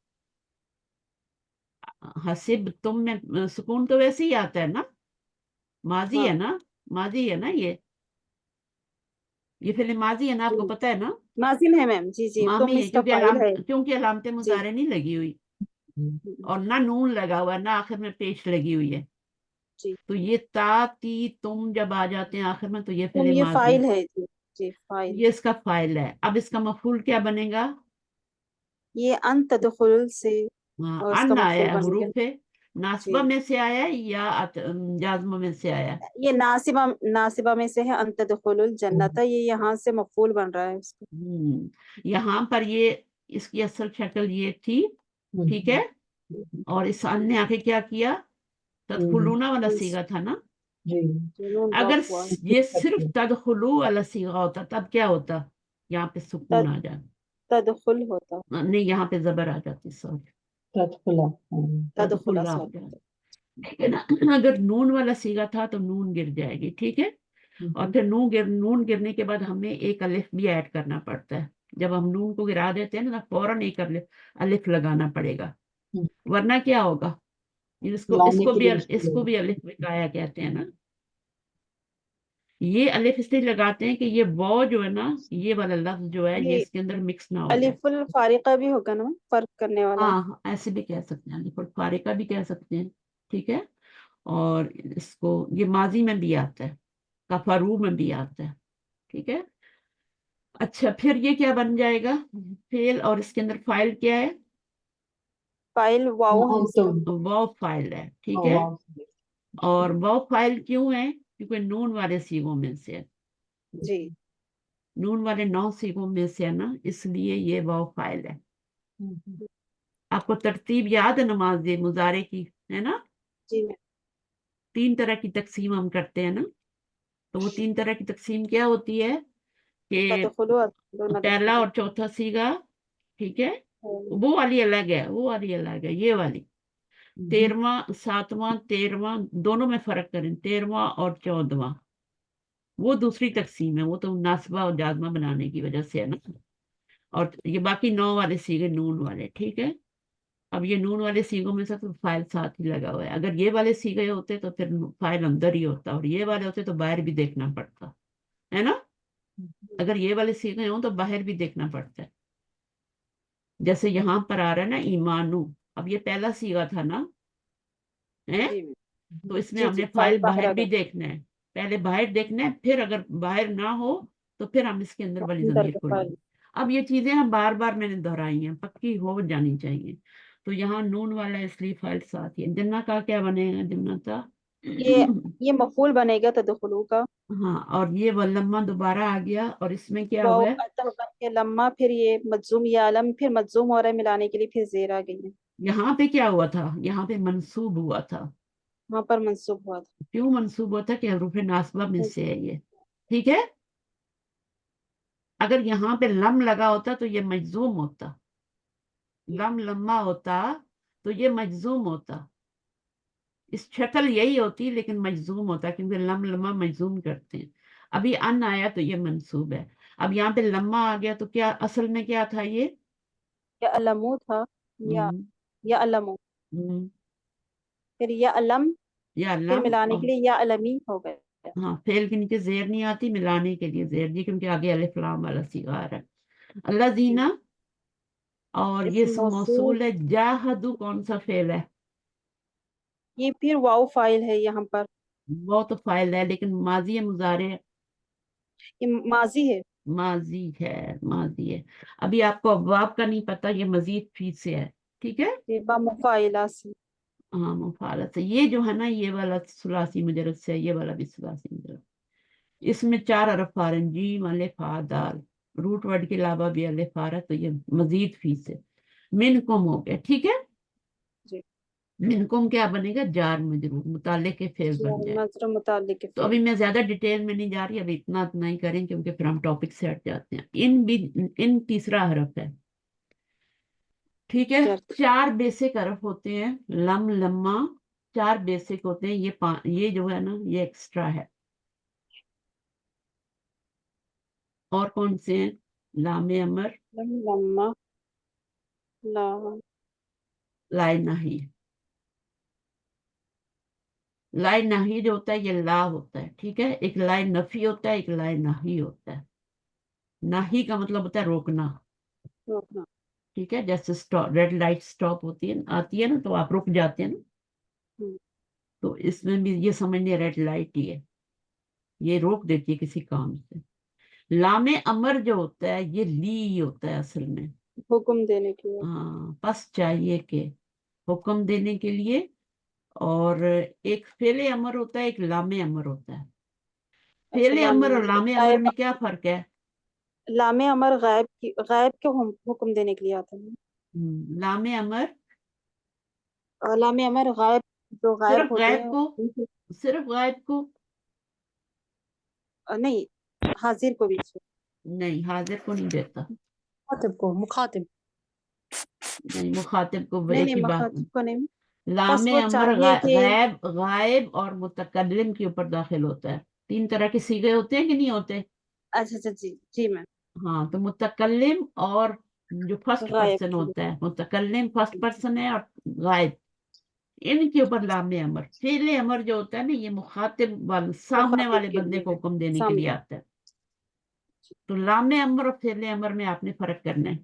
हसिब तुम में सुकून तो वैसे ही आता है ना, माजी हाँ है ना, माजी है ना ये, ये फिर माजी है ना, आपको जी। पता है ना? माजी में है मैम, जी जी, तो मामी है, इसका फाइल है। क्योंकि अलामत जी। मुजारे नहीं लगी हुई और ना नून लगा हुआ है, ना आखिर में पेश लगी हुई है। जी। तो ये ता ती तुम जब आ जाते हैं आखिर में तो ये तुम फिर ये माजी, फाइल है जी। जी फाइल। ये इसका फाइल है। अब इसका मफूल क्या बनेगा? ये अन तदखुल से, हाँ, और इसका अन आया मफूल है, बनेगा। हुरूफ नासबा जी, में से आया है या जाज़मा में से आया है? ये नासिबा नासिबा में से है, अन तदखुलुल जन्नत, ये यहाँ से मफूल बन रहा है उसका। यहाँ पर ये इसकी असल शक्ल ये थी, ठीक है। और इस अन ने आके क्या किया? तदखुलूना वाला सीगा था ना। जुनून अगर ड्रॉप हुआ। ये सिर्फ तदखुलू वाला सीगा होता तब क्या होता? यहाँ पे सुकून तद आ जाता, तदखुल होता, नहीं यहाँ पे जबर आ जाती, सॉरी, तदखुला। तदखुला तदखुला आ सॉरी। जाता, ठीक है ना। अगर नून वाला सीगा था तो नून गिर जाएगी, ठीक है। और फिर नून गिरने के बाद हमें एक अलिफ भी ऐड करना पड़ता है। जब हम नून को गिरा देते हैं ना, तो फौरन एक अलिफ लगाना पड़ेगा, वरना क्या होगा? इसको लाने इसको के भी लिए मुश्किल इसको भी अलिफ विकाया कहते हैं ना। ये अलिफ इसलिए लगाते हैं कि ये वो जो है ना, ये वाला लफ्ज जो है, ये ये इसके अंदर मिक्स ना हो जाए। अलिफुल फारिका भी होगा ना, फर्क करने वाला। हाँ, ऐसे भी कह सकते हैं, अलिफ फारिका भी कह सकते हैं, ठीक है। और इसको ये माजी में भी आता है, कफरू में भी आता है, ठीक है। अच्छा, फिर ये क्या बन जाएगा? फेल, और इसके अंदर फाइल क्या है? फाइल वाव है इसका। वो फाइल है, ठीक है। और वो फाइल क्यों है? क्योंकि नून वाले सीगों में से है, जी। नून वाले 9 सीगों में से है ना, इसलिए ये वो फाइल है। आपको तरतीब याद है नमाज मुजारे की, है ना? जी 3 तरह की तकसीम हम करते हैं ना। तो वो 3 तरह की तकसीम क्या होती है कि तदखुलु अदखुलु पहला नदखुलु। और चौथा सीगा, ठीक है, वो वाली अलग है, वो वाली अलग है, ये वाली 13वां 7वां 13वां दोनों में फर्क करें, 13वां और 14वां वो दूसरी तकसीम है, वो तो नासबा और जाजमा बनाने की वजह से है ना। और ये बाकी 9 वाले सीगे नून वाले, ठीक है। अब ये नून वाले सीगों में से तो फाइल साथ ही लगा हुआ है। अगर ये वाले सीगे होते तो फिर फाइल अंदर ही होता, और ये वाले होते तो बाहर भी देखना पड़ता, है ना। अगर ये वाले सीगे हों तो बाहर भी देखना पड़ता है। जैसे यहाँ पर आ रहा है ना ईमानू, अब ये पहला सीगा था ना, है। जी तो इसमें जी जी, हमने फाइल फाइल बाहर बाहर आ भी गया। देखना है, पहले बाहर देखना है, फिर अगर बाहर ना हो तो फिर हम इसके अंदर वाली अंदर जमीर का खोलेंगे। फाइल। अब ये चीजें हम बार बार मैंने दोहराई हैं, पक्की हो जानी चाहिए। तो यहाँ नून वाला है, इसलिए फाइल साथ ही है। जन्ना का क्या बनेगा? जन्ना का ये ये मफूल बनेगा तदखुलु का। हाँ, और ये वल्लम्मा दोबारा आ गया, और इसमें क्या वाव हुआ है? अतः बन के लम्मा, फिर ये मज्जूम या अलम, फिर मज्जूम और मिलाने के लिए फिर जेर आ गई है। यहाँ पे क्या हुआ था? यहाँ पे मंसूब हुआ था। वहां पर मंसूब हुआ था। क्यों मंसूब हुआ था? कि हरूफ नासबा में से है ये, ठीक है। अगर यहाँ पे लम लगा होता तो ये मजजूम होता, लम लम्मा होता तो ये मजजूम होता। इस शक्ल यही होती लेकिन मजजूम होता, क्योंकि लम लम्मा मजजूम करते हैं। अभी अन आया तो ये मंसूब है। अब यहाँ पे लम्मा आ गया तो क्या असल में क्या था ये? या अलमू था, या हम्म, या अलमू, हम्म, फिर या अलम, या फिर लम, मिलाने के और लिए या अलमी हो गया। हाँ, फेल के नीचे जेर नहीं आती, मिलाने के लिए जेर जी, क्योंकि आगे अलिफ लाम वाला सीगा आ रहा है। अल्लाह जीना, और ये इस मौसूल, मौसूल है। जाहदू कौन सा फेल है? ये फिर वाव फाइल है यहाँ पर। वो तो फाइल है, लेकिन माजी है मुजारे? ये माजी है। माजी है, माजी है। अभी आपको अब्वाब का नहीं पता, ये मजीद फी से है, ठीक है। ये बा मुफाइला से। हाँ, मुफालत से। ये जो है ना, ये वाला सुलासी मुजरद से है, ये वाला भी सुलासी मुजरद। इसमें 4 हरफ आ रहे हैं, जीम अलिफ हा दाल, रूट वर्ड के अलावा भी अलिफ आ रहा है, तो ये मजीद फी से मिनकुम हो गया, ठीक है। जी मिनकुम क्या बनेगा? जार मजरूर, मुताल्लिक के फेल बन जाए। नजर मुतालिक तो फिर। अभी मैं ज्यादा डिटेल में नहीं जा रही, अभी इतना ही करें, क्योंकि फिर हम टॉपिक से हट जाते हैं। इन तीसरा हरफ है, ठीक है। जर 4 बेसिक हरफ होते हैं, लम लम्मा 4 बेसिक होते हैं। ये जो है ना, ये एक्स्ट्रा है। और कौन से हैं? लामे अमर, लम्मा, ला, लाए नाही। लाए नाही जो होता है ये ला होता है, ठीक है। एक लाए नफी होता है, एक लाए नाही होता है। नाही का मतलब होता है रोकना, रोकना। ठीक है। जैसे स्टॉप, रेड लाइट स्टॉप होती है, आती है ना, तो आप रुक जाते हैं ना, हम्म, तो इसमें भी ये समझ लिया रेड लाइट ही है, ये रोक देती है किसी काम से। लामे अमर जो होता है ये ली होता है असल में, हुक्म देने के लिए। हाँ, बस चाहिए के, हुक्म देने के लिए। और एक फेले अमर होता है, एक लामे अमर होता है। अच्छा, फेले लामे अमर और अमर लामे अमर में क्या फर्क है? लामे अमर गायब के हुक्म देने के लिए आता है। लामे अमर और लामे अमर गायब, जो गायब सिर्फ होते गायब हैं को, उनको- सिर्फ गायब को, नहीं, हाजिर को भी। नहीं हाजिर को नहीं देता, मुखातिब को, मुखातिब। नहीं मुखातिब को नहीं एक नहीं, ही बात। मखातिब को नहीं। बस लामे वो अमर चाहिए कि गायब, गायब और मुतकल्लिम के ऊपर दाखिल होता है। 3 तरह के सीगे होते हैं कि नहीं होते? अच्छा अच्छा, जी जी मैम। हाँ, तो मुतकल्लिम और जो फर्स्ट गायब पर्सन के लिए। होता है, मुतकल्लिम फर्स्ट पर्सन है, और गायब, इनके ऊपर लामे अमर। फेले अमर जो होता है ना, ये मुखातिब वाले, सामने मुखातिब वाले के बंदे लिए, को हुक्म देने के लिए सामने। आता है। तो लामे अमर और फेले अमर में आपने फर्क करना है,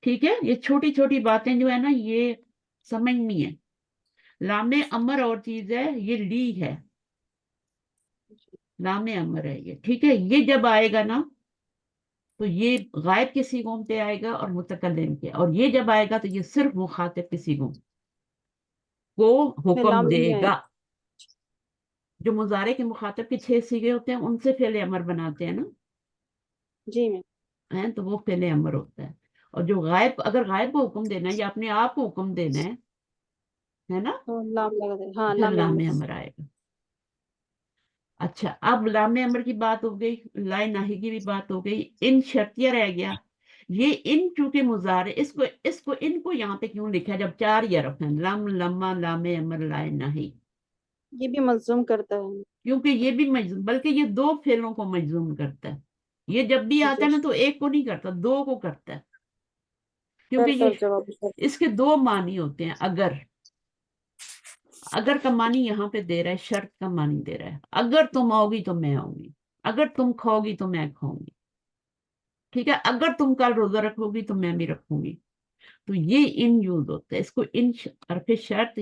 ठीक है। ये छोटी छोटी बातें जो है ना, ये समझनी है। लामे अमर और चीज है, ये ली है, लामे अमर है ये, ठीक है। ये जब आएगा ना, तो ये गायब के सीगों पे आएगा और मुतकल्लिम के, और ये जब आएगा तो ये सिर्फ मुखातिब के सीगों को में हुक्म लाम नहीं देगा। आएगा। जो मुजारे के मुखातिब के 6 सीगे होते हैं, उनसे फेले अमर बनाते हैं ना, जी मैम। हैं, तो वो फेले अमर होता है। और जो गायब, अगर गायब को हुक्म देना है या अपने आप को हुक्म देना है ना, तो लाम लगा दे, हाँ, फिर लाम लामे अमर। अमर आएगा। अच्छा, अब लामे अमर की बात हो गई, लाए नाही की भी बात हो गई, इन शर्तिया रह गया। ये इन चूंकि मुजारे, इसको इसको इनको यहाँ पे क्यों लिखा है जब 4 ही हरफ हैं? लम, लम्मा, लामे अमर, लाए नाही। ये भी मजूम करता है। क्योंकि ये भी मजजूम, बल्कि ये 2 फेलों को मजजूम करता है। ये जब भी आता जी, है ना, तो एक को नहीं करता, 2 को करता है। क्योंकि शर्त ये और जवाब शर्त। इसके 2 मानी होते हैं। अगर का मानी यहाँ पे दे रहा है, शर्त का मानी दे रहा है। अगर तुम आओगी तो मैं आऊंगी, अगर तुम खाओगी तो मैं खाऊंगी, ठीक है। अगर तुम कल रोजा रखोगी तो मैं भी रखूंगी। तो ये इन यूज होता है, इसको इन हरफ शर्त,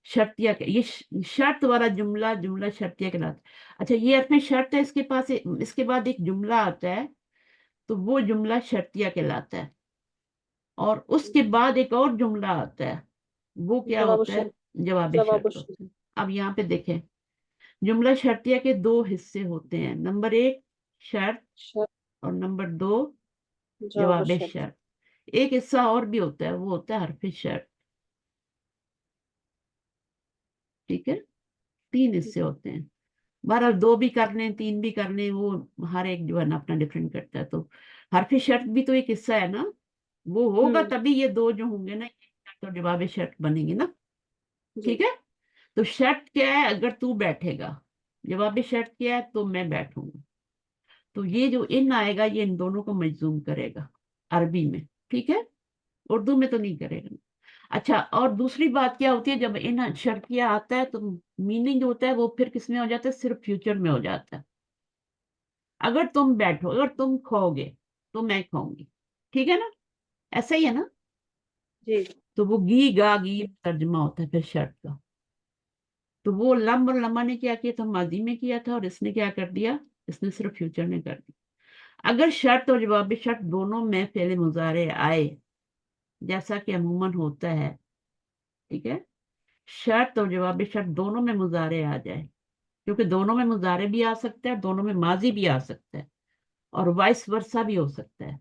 शर्तिया के, ये शर्त वाला जुमला जुमला शर्तिया कहलाता है। अच्छा, ये हरफ शर्त है, इसके पास इसके बाद एक जुमला आता है, तो वो जुमला शर्तिया कहलाता है। और उसके बाद एक और जुमला आता है, वो क्या जवाब होता है? शर्त। जवाब जवाब शर्त होता है। अब यहाँ पे देखें, जुमला शर्तिया के 2 हिस्से होते हैं, नंबर 1 शर्त, शर्त, और नंबर 2 जवाब जवाब शर्त। शर्त। एक हिस्सा और भी होता है, वो होता है हरफ शर्त, ठीक है। 3 हिस्से होते हैं। बहरहाल 2 भी कर लें, 3 भी कर लें, वो हर एक जो है ना अपना डिफरेंट करता है। तो हरफ शर्त भी तो एक हिस्सा है ना, वो होगा तभी ये 2 जो होंगे ना, तो जवाब शर्त बनेंगे ना, जी ठीक है। तो शर्त क्या है? अगर तू बैठेगा। जवाब शर्त क्या है? तो मैं बैठूंगा। तो ये जो इन आएगा, ये इन दोनों को मजजूम करेगा अरबी में, ठीक है। उर्दू में तो नहीं करेगा। अच्छा, और दूसरी बात क्या होती है, जब इन शर्तिया आता है तो मीनिंग जो होता है वो फिर किस में हो जाता है? सिर्फ फ्यूचर में हो जाता है। अगर तुम बैठो, अगर तुम खाओगे तो मैं खाऊंगी, ठीक है ना, ऐसा ही है ना। जी। तो वो गी गा गी तर्जमा होता है फिर शर्त का। तो वो लम और लम्मा ने क्या किया था? माजी में किया था, और इसने क्या कर दिया? इसने सिर्फ फ्यूचर में कर दिया। अगर शर्त और जवाब शर्त दोनों में फेले मुजारे आए, जैसा कि अमूमन होता है, ठीक है, शर्त और जवाब शर्त दोनों में मुजारे आ जाए, क्योंकि दोनों में मुजारे भी आ सकता है, दोनों में माजी भी आ सकता है, और वाइस वर्सा भी हो सकता है।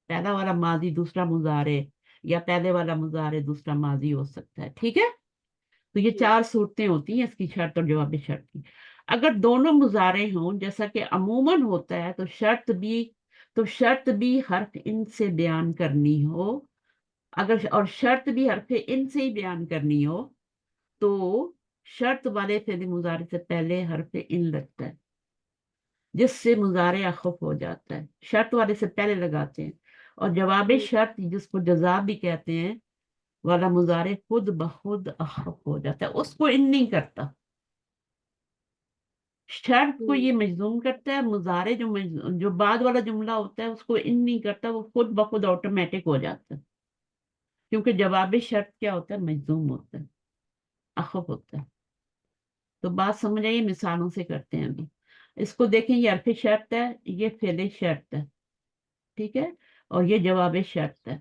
पहला वाला माजी दूसरा मुजारे, या पहले वाला मुजारे दूसरा माजी हो सकता है, ठीक है। तो ये 4 सूरतें होती हैं इसकी, शर्त और जवाब शर्त की। अगर दोनों मुजारे हों, जैसा कि अमूमन होता है, तो शर्त भी हर्फ इन से बयान करनी हो, अगर और शर्त भी हर्फ इन से ही बयान करनी हो, तो शर्त वाले फेल मुजारे से पहले हर्फ इन लगता है, जिससे मुजारे अखफ हो जाता है। शर्त वाले से पहले लगाते हैं। और जवाब शर्त, जिसको जजा भी कहते हैं, वाला मुजारे खुद ब खुद अखफ हो जाता है, उसको इन नहीं करता। शर्त को ये मजजूम करता है, मुजारे जो बाद वाला जुमला होता है उसको इन नहीं करता, वो खुद ब खुद ऑटोमेटिक हो जाता है, क्योंकि जवाब शर्त क्या होता है, मजजूम होता है, अखफ होता है। तो बात समझ आइए, मिसालों से करते हैं अभी। इसको देखें, ये हरफ शर्त है, ये फेल शर्त है, ठीक है, और ये जवाब शर्त है।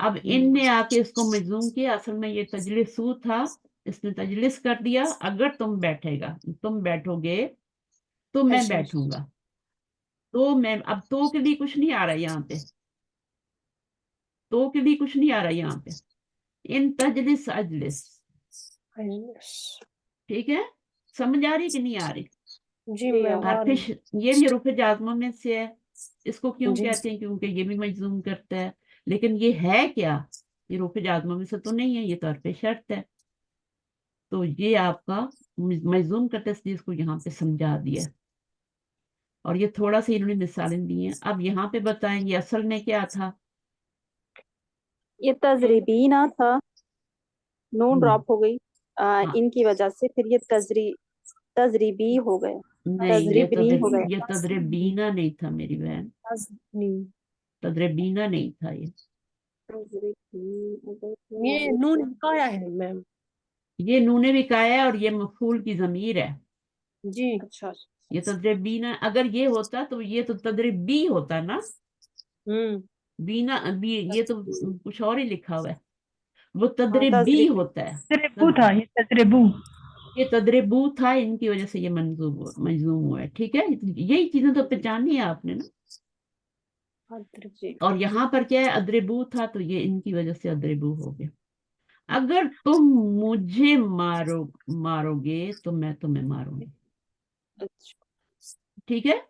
अब इन ने आके इसको मजजूम किया, असल में ये तजलिसू था, इसने तजलिस कर दिया, अगर तुम बैठोगे तो मैं अच्छा। बैठूंगा। तो मैं, अब तो के लिए कुछ नहीं आ रहा यहाँ पे, तो के लिए कुछ नहीं आ रहा यहाँ पे, इन तजलिस अजलिस, ठीक है, समझ आ रही कि नहीं आ रही? जी जी, मैम, आ हरफ रही। ये भी हरूफ जाज़मा में से है, इसको क्यों जी। कहते हैं, क्योंकि ये भी मजजूम करता है, लेकिन ये है क्या, ये हरूफ जाज़मा में से तो नहीं है, ये तो हरफ शर्त है। तो ये आपका मजजूम का तस्दीर को यहाँ पे समझा दिया, और ये थोड़ा सा इन्होंने मिसालें दी हैं। अब यहाँ पे बताएं ये असल में क्या था। ये तजरीबीना था, नून ड्रॉप हो गई हाँ। इनकी वजह से, फिर ये तजरीबी हो गया, नहीं, तजरीबनी हो गया। ये तदरीबीना नहीं था मेरी बहन, तदरीबीना नहीं था ये ये नून विकाया है मैम। ये नूने विकाया है, और ये मफूल की जमीर है। जी। अच्छा, ये तदरीबीना अगर ये होता तो ये तो तदरीबी होता ना, बीना बी, ये तो कुछ और ही लिखा हुआ है, वो तदरीबी तजरीबी। होता है। तजरिबू था, ये तजरिबू। ये तदरीबू था, इनकी वजह से ये मजजूम हुआ है, ठीक है। यही चीजें तो पहचानी है आपने ना। जी। और यहाँ पर क्या है, अदरिबू था, तो ये इनकी वजह से अदरिबू हो गया। अगर तुम मुझे मारोगे तो मैं तुम्हें मारूंगी, ठीक है।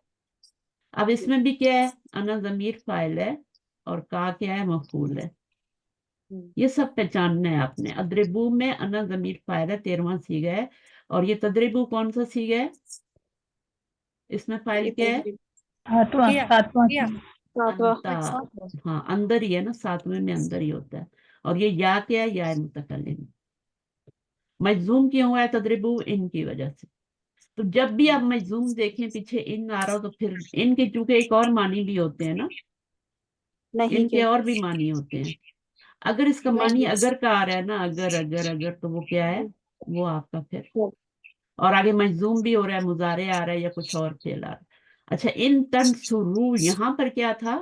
अब इसमें भी क्या है, अना ज़मीर फाइल है, और का क्या है, मफूल है। ये सब पहचानना है आपने। अदरिबू में अना ज़मीर फाइल है, 13वां सीगा है, और ये तदरिबू कौन सा सीगा है, इसमें फाइल क्या है, सातवां, किया। सातवां। सातवां। अंता। हाँ, अंदर ही है ना, 7वें में अंदर ही होता है। और ये या क्या है, या मुतकल्लिम। मजजूम क्यों हुआ है तदरिबू, इनकी वजह से। तो जब भी आप मजजूम देखें पीछे इन आ रहा हो, तो फिर इनके चूंकि एक और मानी भी होते हैं ना, नहीं इनके के और भी मानी होते हैं। अगर इसका मानी अगर का आ रहा है ना, अगर अगर अगर, तो वो क्या है, वो आपका फिर, और आगे मजजूम भी हो रहा है, मुजारे आ रहा है, या कुछ और फेल आ रहा है। अच्छा, इन तनसुरू, यहाँ पर क्या था,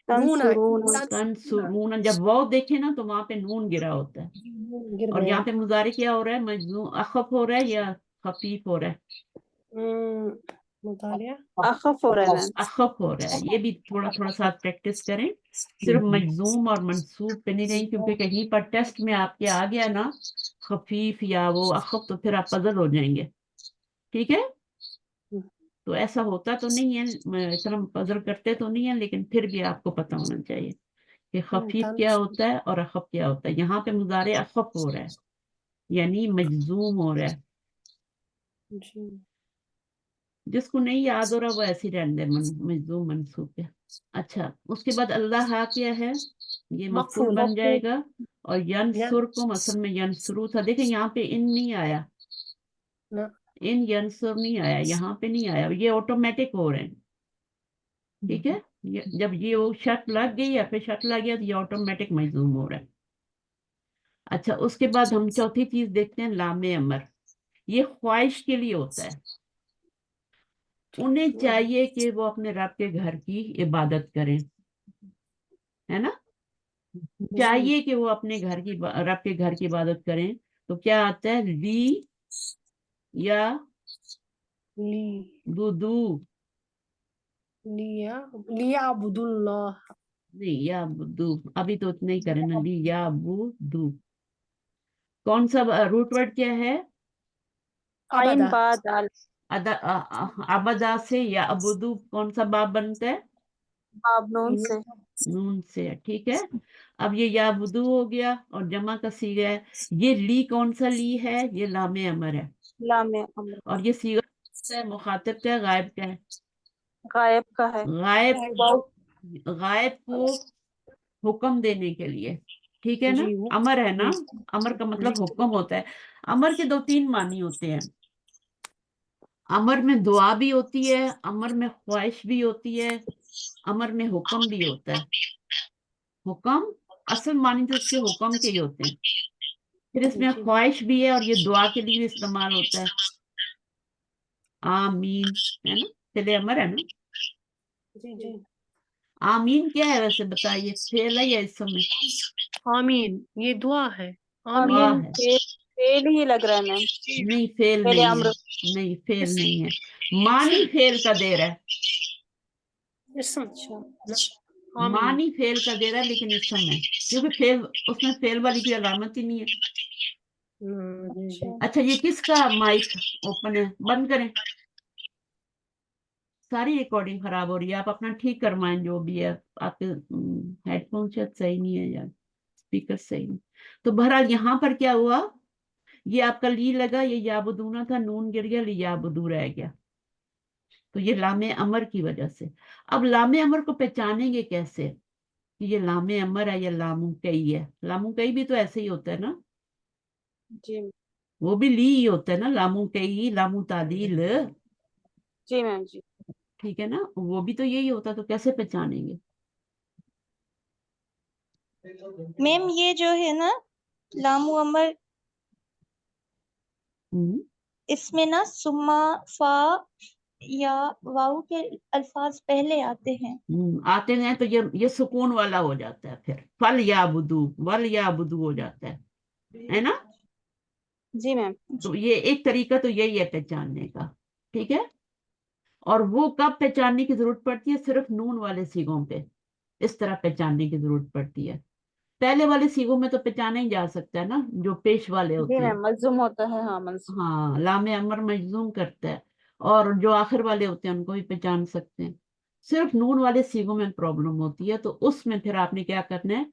तंसुरून। तनसुरून, जब वाव देखे ना तो वहां पे नून गिरा होता है, गिर और गया। यहाँ पे मुजारे क्या हो रहा है, मजजूम अखफ हो रहा है या खफीफ हो रहा है, मुतालिया। अखफ हो रहा है मैम। अखफ हो रहा है। ये भी थोड़ा थोड़ा सा प्रैक्टिस करें, सिर्फ मजजूम और मंसूब पे नहीं रही, क्योंकि कहीं पर टेस्ट में आपके आ गया ना खफीफ या वो अखफ, तो फिर आप पजल हो जाएंगे, ठीक है। तो ऐसा होता तो नहीं है, इतना पजल करते तो नहीं है, लेकिन फिर भी आपको पता होना चाहिए कि खफीफ क्या होता है और अखफ क्या होता है। यहाँ पे मुजारे अखफ हो रहा है, यानी मजजूम हो रहा है। जी। जिसको नहीं याद हो रहा वो ऐसे ही रहने दे, मजजूम मंसूब है। अच्छा, उसके बाद अल्लाह क्या है, ये मफूल मफूल। बन जाएगा, और यनसुरकुम असल में यनसुरु था। देखें यहाँ पे इन नहीं आया, ना। इन यनसुर नहीं आया, यहाँ पे नहीं आया, ये ऑटोमेटिक हो रहे हैं, ठीक है। जब ये वो शर्त लग गई या फिर शर्त लग गया, तो ये ऑटोमेटिक मजजूम हो रहा है। अच्छा, उसके बाद हम चौथी चीज देखते हैं, लामे अमर। ये ख्वाहिश के लिए होता है, उन्हें चाहिए कि वो अपने रब के घर की इबादत करें, है ना, चाहिए कि वो अपने घर की रब के घर की इबादत करें। तो क्या आता है, ली या ली बुदू, लिया लिया अब्दुल्लाह। नहीं, या बुदू, अभी तो उतना ही करें ना, ली या बुदू। कौन सा रूट वर्ड क्या है, आइन अबदा। बा दाल। अबदा से, या अबुदू कौन सा बाब बनता है, बाब नून से। नून से, ठीक है। अब ये या बुदू हो गया, और जमा का सीगा है। ये ली कौन सा ली है, ये लामे अमर है, लामे अमर। और ये सीगा है, मुखातिब का है, गायब का है, गायब का है। गायब को हुक्म देने के लिए, ठीक है ना। जी वो। अमर है ना, अमर का मतलब हुक्म होता है। अमर के 2-3 मानी होते हैं। अमर में दुआ भी होती है, अमर में ख्वाहिश भी होती है, अमर में हुक्म भी होता है। हुक्म असल मानी तो उसके हुक्म के ही होते हैं, फिर इसमें जी ख्वाहिश भी है और ये दुआ के लिए भी इस्तेमाल होता है। आमीन है ना, चले अमर है ना। जी जी। आमीन क्या है वैसे बताइए, फेल है या इस समय आमीन ये दुआ है। दुआ आमीन है? फेल ही लग रहा है मैम। नहीं फेल पहले नहीं है, अम्र नहीं फेल नहीं है, मानी फेल का दे रहा है, इसम अच्छा आमीन। मानी फेल का दे रहा है, लेकिन इस समय क्योंकि फेल उसमें फेल वाली कोई अलामत ही नहीं है। जी जी। अच्छा ये किसका माइक ओपन है, बंद करें, सारी रिकॉर्डिंग खराब हो रही है, आप अपना ठीक करवाएं जो भी है। आपके हेडफोन शायद सही नहीं है यार, स्पीकर सही नहीं। तो बहरहाल यहाँ पर क्या हुआ, ये आपका ली लगा, ये याबुदूना था, नून गिर गया, याबुदू रह गया, तो ये लामे अमर की वजह से। अब लामे अमर को पहचानेंगे कैसे कि ये लामे अमर है या लामू कई है? लामू कई भी तो ऐसे ही होता है ना, जी वो भी ली ही होता है ना, लामू कई, लामू तादील, जी मैम जी। ठीक है ना, वो भी तो यही होता, तो कैसे पहचानेंगे? मैम ये जो है ना लामु अमर, हम्म, इसमें ना सुम्मा फा या वाऊ के अल्फाज पहले आते हैं। आते हैं तो ये सुकून वाला हो जाता है, फिर फल या बुदू, वल या बुदू हो जाता है ना। जी मैम। तो ये एक तरीका तो यही है पहचानने का, ठीक है। और वो कब पहचानने की जरूरत पड़ती है, सिर्फ नून वाले सीगों पे इस तरह पहचानने की जरूरत पड़ती है। पहले वाले सीगों में तो पहचाना ही जा सकता है ना, जो पेश वाले जी होते हैं। मैम मलजूम होता है, हाँ मंसूब। हाँ लामे अमर मजजूम करता है, और जो आखिर वाले होते हैं उनको भी पहचान सकते हैं। सिर्फ नून वाले सीगों में प्रॉब्लम होती है, तो उसमें फिर आपने क्या करना है,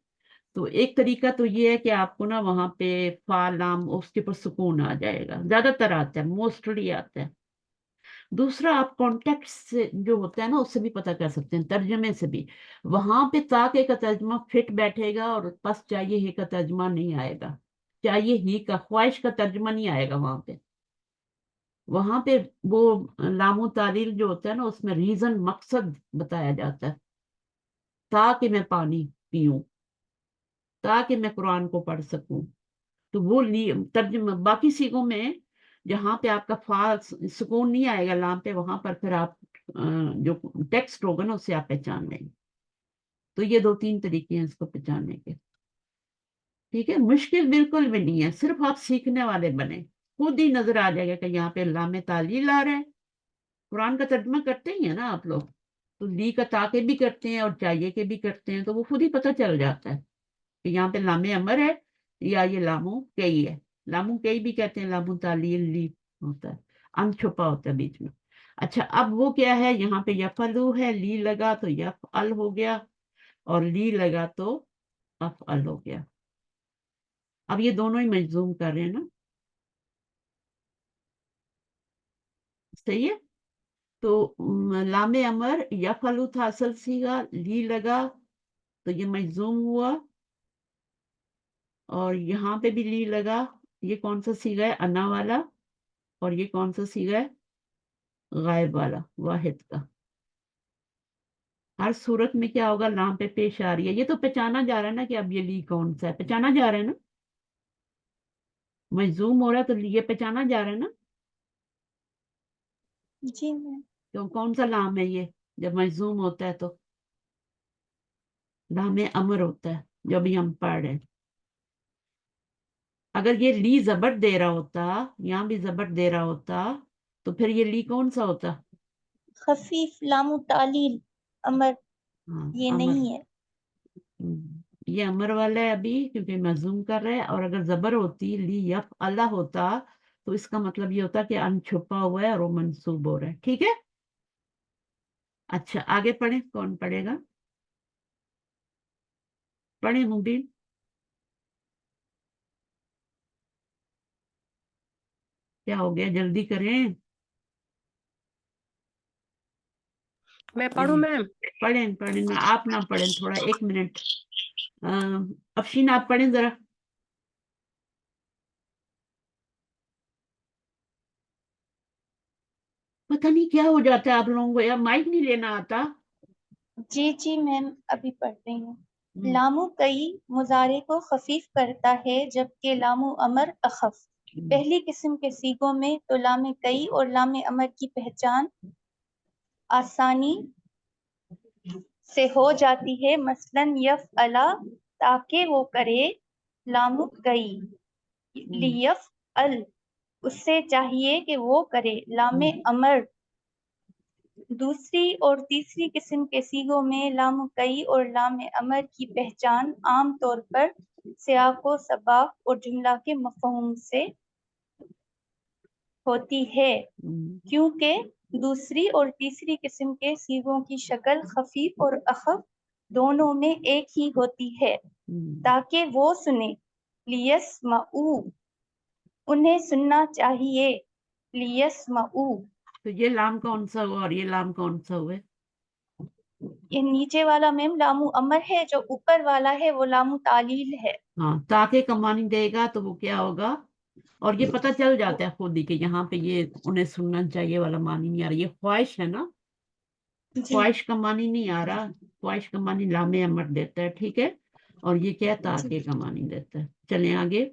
तो एक तरीका तो ये है कि आपको ना वहां पे फा लाम उसके ऊपर सुकून आ जाएगा, ज्यादातर आता है, मोस्टली आता है। दूसरा आप कॉन्टेक्स्ट से जो होता है ना उससे भी पता कर सकते हैं, तर्जमे से भी। वहां पे ताके का तर्जमा फिट बैठेगा और बस चाहिए ही का तर्जमा नहीं आएगा, चाहिए ही का ख्वाहिश का तर्जमा नहीं आएगा वहां पे। वहां पे वो लामो तालील जो होता है ना उसमें रीजन मकसद बताया जाता है, ताकि मैं पानी पीऊं, ताकि मैं कुरान को पढ़ सकूं। तो वो तर्जमा बाकी सीगों में जहां पे आपका फा सुकून नहीं आएगा लाम पे, वहां पर फिर आप जो टेक्स्ट होगा ना उससे आप पहचान लेंगे। तो ये दो तीन तरीके हैं इसको पहचानने के, ठीक है। मुश्किल बिल्कुल भी नहीं है, सिर्फ आप सीखने वाले बने, खुद ही नजर आ जाएगा कि यहाँ पे लामे तालील आ रहा है। कुरान का तर्जमा करते ही है ना आप लोग, तो ली का ताके भी करते हैं और चाहिए के भी करते हैं, तो वो खुद ही पता चल जाता है कि यहाँ पे लामे अमर है या ये लामू कई है। लामू कई भी कहते हैं, लामू तालील ली होता है, अन छुपा होता है बीच में। अच्छा अब वो क्या है, यहाँ पे यफलू है, ली लगा तो यफ अल हो गया, और ली लगा तो अफ अल हो गया। अब ये दोनों ही मजजूम कर रहे हैं ना, सही है। तो लामे अमर यफलू था असल सीगा, ली लगा तो ये मजजूम हुआ, और यहाँ पे भी ली लगा। ये कौन सा सीगा है, अना वाला, और ये कौन सा सीगा है, गायब वाला, वाहिद का। हर सूरत में क्या होगा, लाम पे पेश आ रही है, ये तो पहचाना जा रहा है ना कि अब ये ली कौन सा है, पहचाना जा रहा है ना, मजजूम हो रहा है तो ये पहचाना जा रहा है ना। जी मैम। तो कौन सा लाम है ये, जब मजजूम होता है तो लाम अमर होता है, जो भी हम पढ़ रहे हैं। अगर ये ली जबर दे रहा होता, यहाँ भी जबर दे रहा होता, तो फिर ये ली कौन सा होता? खफीफ लामु तालील अमर हाँ ये अमर। नहीं है। ये अमर वाला है अभी क्योंकि मजूम कर रहा है, और अगर जबर होती ली यफ अल्लाह होता, तो इसका मतलब ये होता कि अन छुपा हुआ है और वो मंसूब हो रहा है, ठीक है। अच्छा आगे पढ़े, कौन पढ़ेगा, पढ़े मुबीन। क्या हो गया, जल्दी करें। मैं पढ़ूं मैम? पढ़ें पढ़ें ना, आप ना पढ़ें, थोड़ा 1 मिनट। अफशीन आप पढ़ें जरा। पता नहीं क्या हो जाता है आप लोगों को, यार माइक नहीं लेना आता। जी मैम अभी पढ़ रही हूँ। हम्म, लामु कई मुजारे को खफीफ करता है जबकि लामु अमर अखफ। पहली किस्म के सीगों में तो लाम कई और लाम अमर की पहचान आसानी से हो जाती है, मसलन यफ अला ताकि वो करे, लामु कई लियफ अल उससे चाहिए कि वो करे, लाम अमर। दूसरी और तीसरी किस्म के सीगों में लाम कई और लाम अमर की पहचान आम तौर पर सियाक व सबाक और जुमला के मफहूम से होती है, क्योंकि दूसरी और तीसरी किस्म के सीगों की शक्ल खफीफ और अखफ दोनों में एक ही होती है, ताकि वो सुने। लियस्मऊ उन्हें सुनना चाहिए, लियस्मऊ। तो ये लाम कौन सा हुआ और ये लाम कौन सा हुआ? ये नीचे वाला मैम लामू अमर है, जो ऊपर वाला है वो लामू तालील है। हाँ, ताके का मानी देगा तो वो क्या होगा? और ये पता चल जाता है खुद ही कि यहाँ पे ये उन्हें सुनना चाहिए वाला मानी नहीं आ रहा। ये ख्वाहिश है ना, जी ख्वाहिश का मानी नहीं आ रहा, ख्वाहिश का मानी लामे अमर देता है, ठीक है। और ये क्या ताके का मानी देता है। चलें आगे।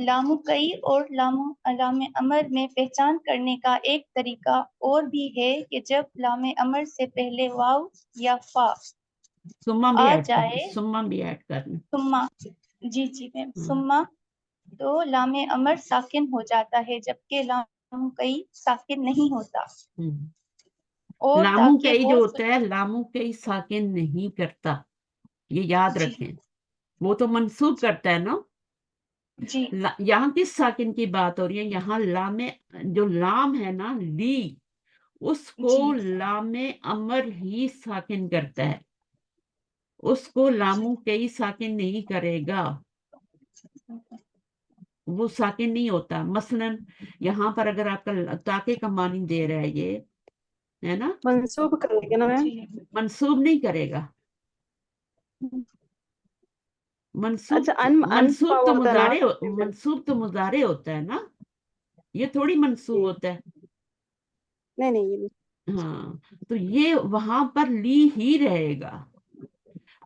लामू कई और लाम अमर में पहचान करने का एक तरीका और भी है कि जब लाम अमर से पहले वाव या फा सुम्मा भी आ ऐड जाए, करना, सुम्मा भी ऐड करना। सुम्मा, जी मैम, सुम्मा, तो लाम अमर साकिन हो जाता है, जबकि लामू कई साकिन नहीं होता। और लामू ताकि कई वो जो होता है, लामू कई साकिन नहीं करता, ये याद जी रखें। वो तो मंसूब करता है ना। जी यहाँ किस साकिन की बात हो रही है? यहाँ लामे, जो लाम है ना, ली, उसको जी लामे अमर ही साकिन करता है, उसको लामू कई साकिन नहीं करेगा, वो साकिन नहीं होता। मसलन यहाँ पर अगर आपका ताके का मानी दे रहा है, ये है ना, मंसूब करेगा ना मैम? जी मंसूब नहीं करेगा। मंसूब अच्छा, मंसूब अनफा तो होता ना। मुजारे, मंसूब तो मुजारे होता है ना, ये थोड़ी मंसूब होता है। नहीं नहीं, ये हाँ, तो ये वहां पर ली ही रहेगा।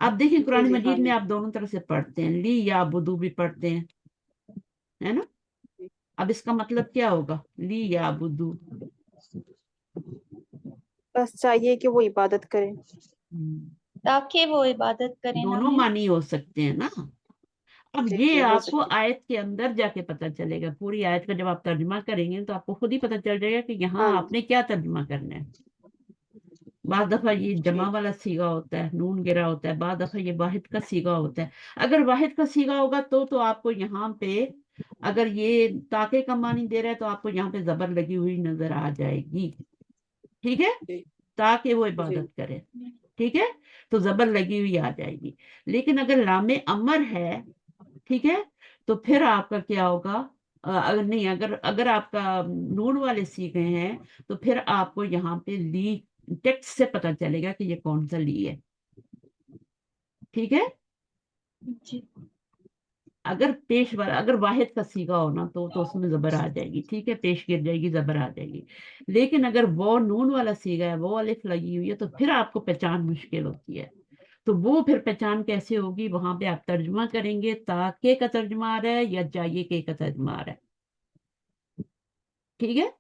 अब देखिए जी कुरान जी हाँ मजीद में आप दोनों तरह से पढ़ते हैं, ली या बुदू भी पढ़ते हैं, है ना। अब इसका मतलब क्या होगा? ली या बुदू। बस चाहिए कि वो इबादत करें। ताकि वो इबादत करें ना दोनों मैम। मानी हो सकते हैं ना। अब जी ये जी हो आपको सकती आयत के अंदर जाके पता चलेगा। पूरी आयत का जब आप तर्जुमा करेंगे तो आपको खुद ही पता चल जाएगा कि है। यहाँ हाँ आपने क्या तर्जुमा करना है। बाद दफा ये जमा जी वाला सीगा होता है, नून गिरा होता है, बाद दफा ये वाहिद का सीगा होता है। अगर वाहिद का सीगा होगा तो आपको यहाँ पे, अगर ये ताके का मानी दे रहा है तो आपको यहाँ पे जबर लगी हुई नजर आ जाएगी, ठीक है, जी ताकि वो जी इबादत करे, ठीक है, तो जबर लगी हुई आ जाएगी। लेकिन अगर लामे अमर है, ठीक है, तो फिर आपका क्या होगा? अगर नहीं, अगर अगर आपका नून वाले सीखे हैं तो फिर आपको यहाँ पे ली, टेक्स्ट से पता चलेगा कि ये कौन सा ली है, ठीक है। जी अगर पेश वाला, अगर वाहिद का सीगा हो ना तो उसमें जबर आ जाएगी, ठीक है, पेश गिर जाएगी, जबर आ जाएगी। लेकिन अगर वो नून वाला सीगा है, वो अलिफ लगी हुई है, तो फिर आपको पहचान मुश्किल होती है। तो वो फिर पहचान कैसे होगी? वहां पे आप तर्जुमा करेंगे, ताके का तर्जुमा आ रहा है या जाइए के का तर्जुमा आ रहा है, ठीक है।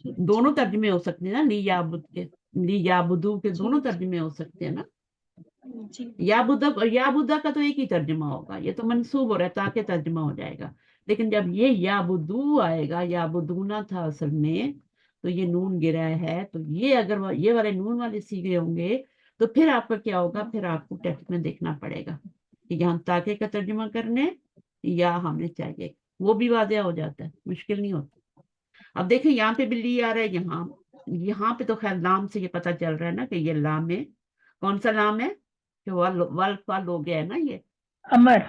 दोनों तर्जुमे हो सकते हैं ना, ली याबुद के, ली याबुदू के दोनों तर्जुमे हो सकते हैं ना। जी याबुदा का तो एक ही तर्जुमा होगा, ये तो मंसूब हो रहा है, ताकि तर्जुमा हो जाएगा। लेकिन जब ये याबुदू आएगा, याबुदूना था असल में, तो ये नून गिरा है, तो ये अगर ये वाले नून वाले सीखे होंगे तो फिर आपका क्या होगा? फिर आपको टेक्स्ट में देखना पड़ेगा कि यहाँ ताके का तर्जुमा करने या हमें चाहिए, वो भी वाज़ेह हो जाता है, मुश्किल नहीं होता। अब देखिए यहाँ पे भी ली आ रहा है, यहाँ पे तो खैर लाम से ये पता चल रहा है ना कि ये लाम है। कौन सा लाम है? कि वल फल हो गया है ना, ये अमर।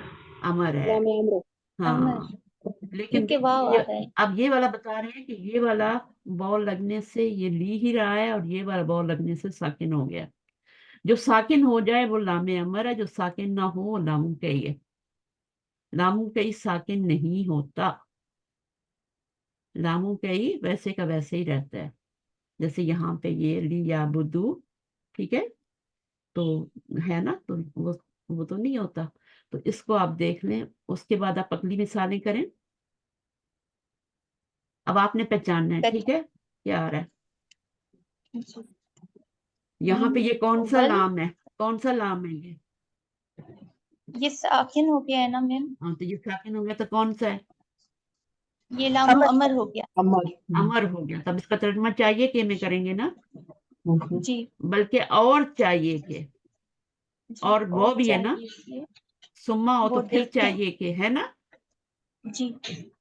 अमर है। लामे अमर। अमर, हाँ, लेकिन क्योंकि वाव आ ये, रहा है। अब ये वाला बता रहे हैं कि ये वाला बॉल लगने से ये ली ही रहा है, और ये वाला बॉल लगने से साकिन हो गया। जो साकिन हो जाए वो लामे अमर है, जो साकिन ना हो वो लामू कई है। लामू कई साकिन नहीं होता, लामू कई वैसे का वैसे ही रहता है, जैसे यहाँ पे ये लियाबुदू, ठीक है, तो है ना, तो वो तो नहीं होता। तो इसको आप देख लें, उसके बाद आप अगली मिसालें करें। अब आपने पहचानना है, ठीक है, क्या आ रहा है यहाँ पे, ये कौन सा वल, लाम है, कौन सा लाम है ये साकिन हो गया है ना मैम, हाँ, तो ये साकिन हो गया, तो कौन सा है, ये लामो अमर हो गया। अमर। अमर हो गया। तब इसका तर्जुमा चाहिए कि में करेंगे ना, जी बल्कि और चाहिए कि, जी, और वो भी है ना, चाहिए कि, सुम्मा हो वो तो फिर देखते हैं। चाहिए कि, है ना। जी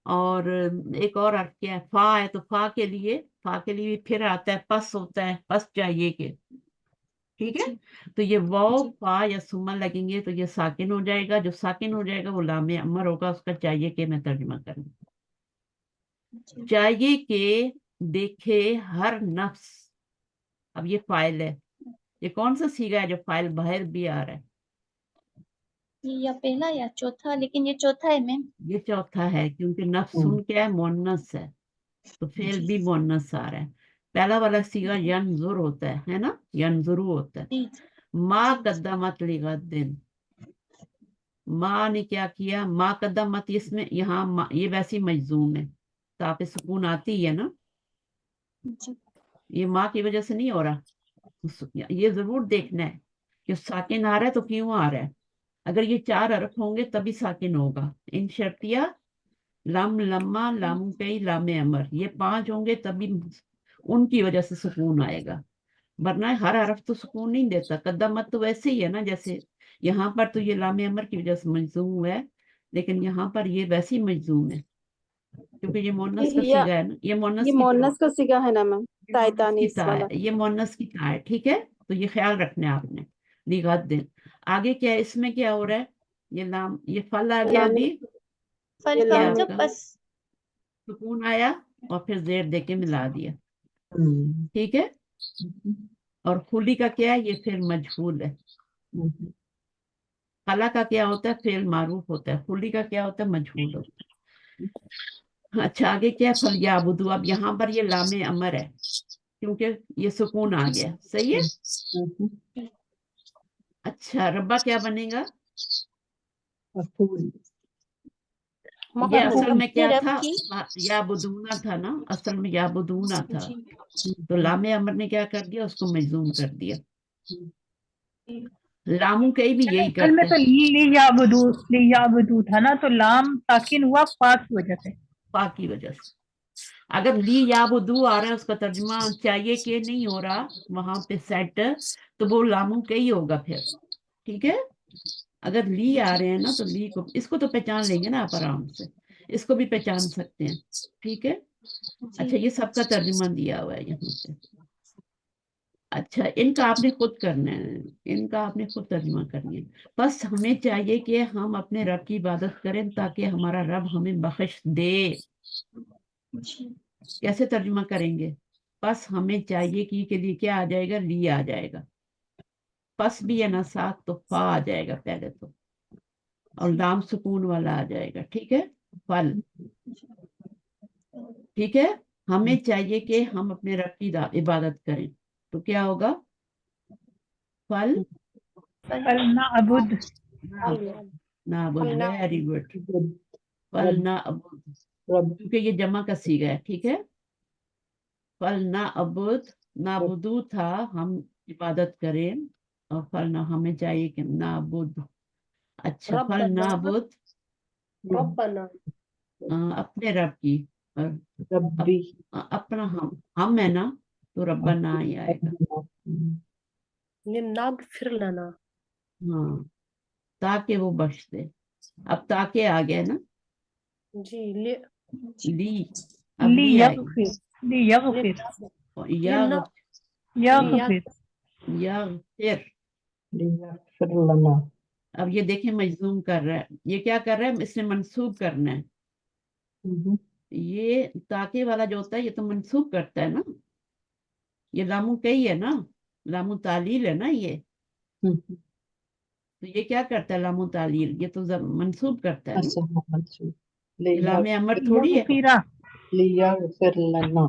और एक और अर्थ क्या है, फा है, तो फा के लिए भी फिर आता है, पस होता है, पस चाहिए कि, ठीक है। जी तो ये वाव जी फा या सुम्मा लगेंगे तो ये साकिन हो जाएगा, जो साकिन हो जाएगा वो लामे अमर होगा, उसका चाहिए कि मैं तर्जुमा करूँ। जी, चाहिए कि देखे हर नफ्स, अब ये फाइल है, ये कौन सा सीगा है जो फाइल बाहर भी आ रहा है, ये या पहला या चौथा, लेकिन ये चौथा है मैम। ये चौथा है, क्योंकि नफ्सुन क्या है, मोन्नस है, तो फेल भी मोन्नस आ रहा है। पहला वाला सीगा यंजुर होता है ना, यंजुरु होता है। जी माँ जी कद्दमत लिगद्दिन, माँ ने क्या किया, माँ कद्दमत, इसमें यहाँ ये वैसी मजजूम है, तो पे सुकून आती है ना, जी ये माँ की वजह से नहीं हो रहा। ये जरूर देखना है कि साकिन आ रहा है तो क्यों आ रहा है। अगर ये 4 हरफ होंगे तभी साकिन होगा, इन शर्तिया, लम, लम्मा, लामू कई, लामे अमर, ये 5 होंगे तभी उनकी वजह से सुकून आएगा, वरना हर हरफ तो सुकून नहीं देता। कद्दमत तो वैसे ही है ना, जैसे यहाँ पर तो ये लामे अमर की वजह से मजजूम है, लेकिन यहाँ पर ये वैसी मजजूम है क्योंकि ये मोनस का या सीगा है ना, ये मोनस ये की मोनस का सिगा है ना मैम, ये मोनस की ताइतानीस ता वाला। है, ये मोनस की ता है, ठीक है। तो ये ख्याल रखना है आपने, लिगात दिन। आगे क्या है, इसमें क्या हो रहा है, ये लाम, ये फल आ गया, लामे, अभी फल ये का क्या लामे, मतलब होगा, बस। सुकून आया और फिर जेर दे के मिला दिया, ठीक है। और खुली का क्या है, ये फिर मजहूल है। फला का क्या होता है, फेल मारूफ होता है, खुली का क्या होता है, मजहूल होता है। अच्छा, आगे क्या है, फल याबुदू, अब यहाँ पर ये लामे अमर है क्योंकि ये सुकून आ गया, सही है। अच्छा, रब्बा क्या बनेगा, ये असल मफहूम में क्या रब था, की, याबुदूना था ना, असल में याबुदूना था, जी तो लामे अमर ने क्या कर दिया, उसको मजूम कर दिया। लामू कई भी यही असल में करते तो हैं, लियाबुदू था ना, तो लाम साकिन हुआ फा की वजह से। फा की वजह से। अगर ली याबुदू आ रहा है, उसका तर्जुमा चाहिए कि नहीं हो रहा वहां पे सेट, तो वो लामू कई होगा फिर, ठीक है। अगर ली आ रहे हैं ना, तो ली को, इसको तो पहचान लेंगे ना आप आराम से, इसको भी पहचान सकते हैं, ठीक है। अच्छा, ये सबका तर्जुमा दिया हुआ है यहाँ पे। अच्छा, इनका आपने खुद करना है, इनका आपने खुद तर्जुमा करनी है। बस हमें चाहिए कि हम अपने रब की इबादत करें ताकि हमारा रब हमें बख्श दे। कैसे तर्जुमा करेंगे, बस हमें चाहिए कि के लिए क्या आ जाएगा, ली आ जाएगा, पस भी है ना साथ, तो फा आ जाएगा पहले तो, और लाम सुकून वाला आ जाएगा, ठीक है, फल, ठीक है। हमें चाहिए कि हम अपने रब की इबादत करें, तो क्या होगा, फल फल ना अबुद, ना, ना अबुद, फल ना वेरी गुड, फल ना अबुद, क्योंकि ये जमा का सीगा है, ठीक है। फल ना अबुद, ना बुदू था हम इबादत करें, और फल ना, हमें चाहिए कि ना अबुद। अच्छा, फल ना रब्बना अबुद, रब्बना अपने रब की, और रब्बी, अपना हम है ना, तो रब्बा ना ही आएगा, लिन्नागफिर लना, हाँ, ताकि वो बख्श दे। अब ताकि आ गया ना, जी ली, अब ली आएगी, लियगफिर और लिन्ना यगफिर। या फिर, फिर लना। अब ये देखें मजलूम कर रहा है, ये क्या कर रहा है, इसने मंसूब करना है, ये ताके वाला जो होता है ये तो मंसूब करता है ना, ये लामू कई है ना, लामू तालील है ना ये, तो ये क्या करता है, लामू तालील, ये तो मंसूब करता है ना, अच्छा, ये लामे अमर थोड़ी है, यगफिरा लियगफिर लना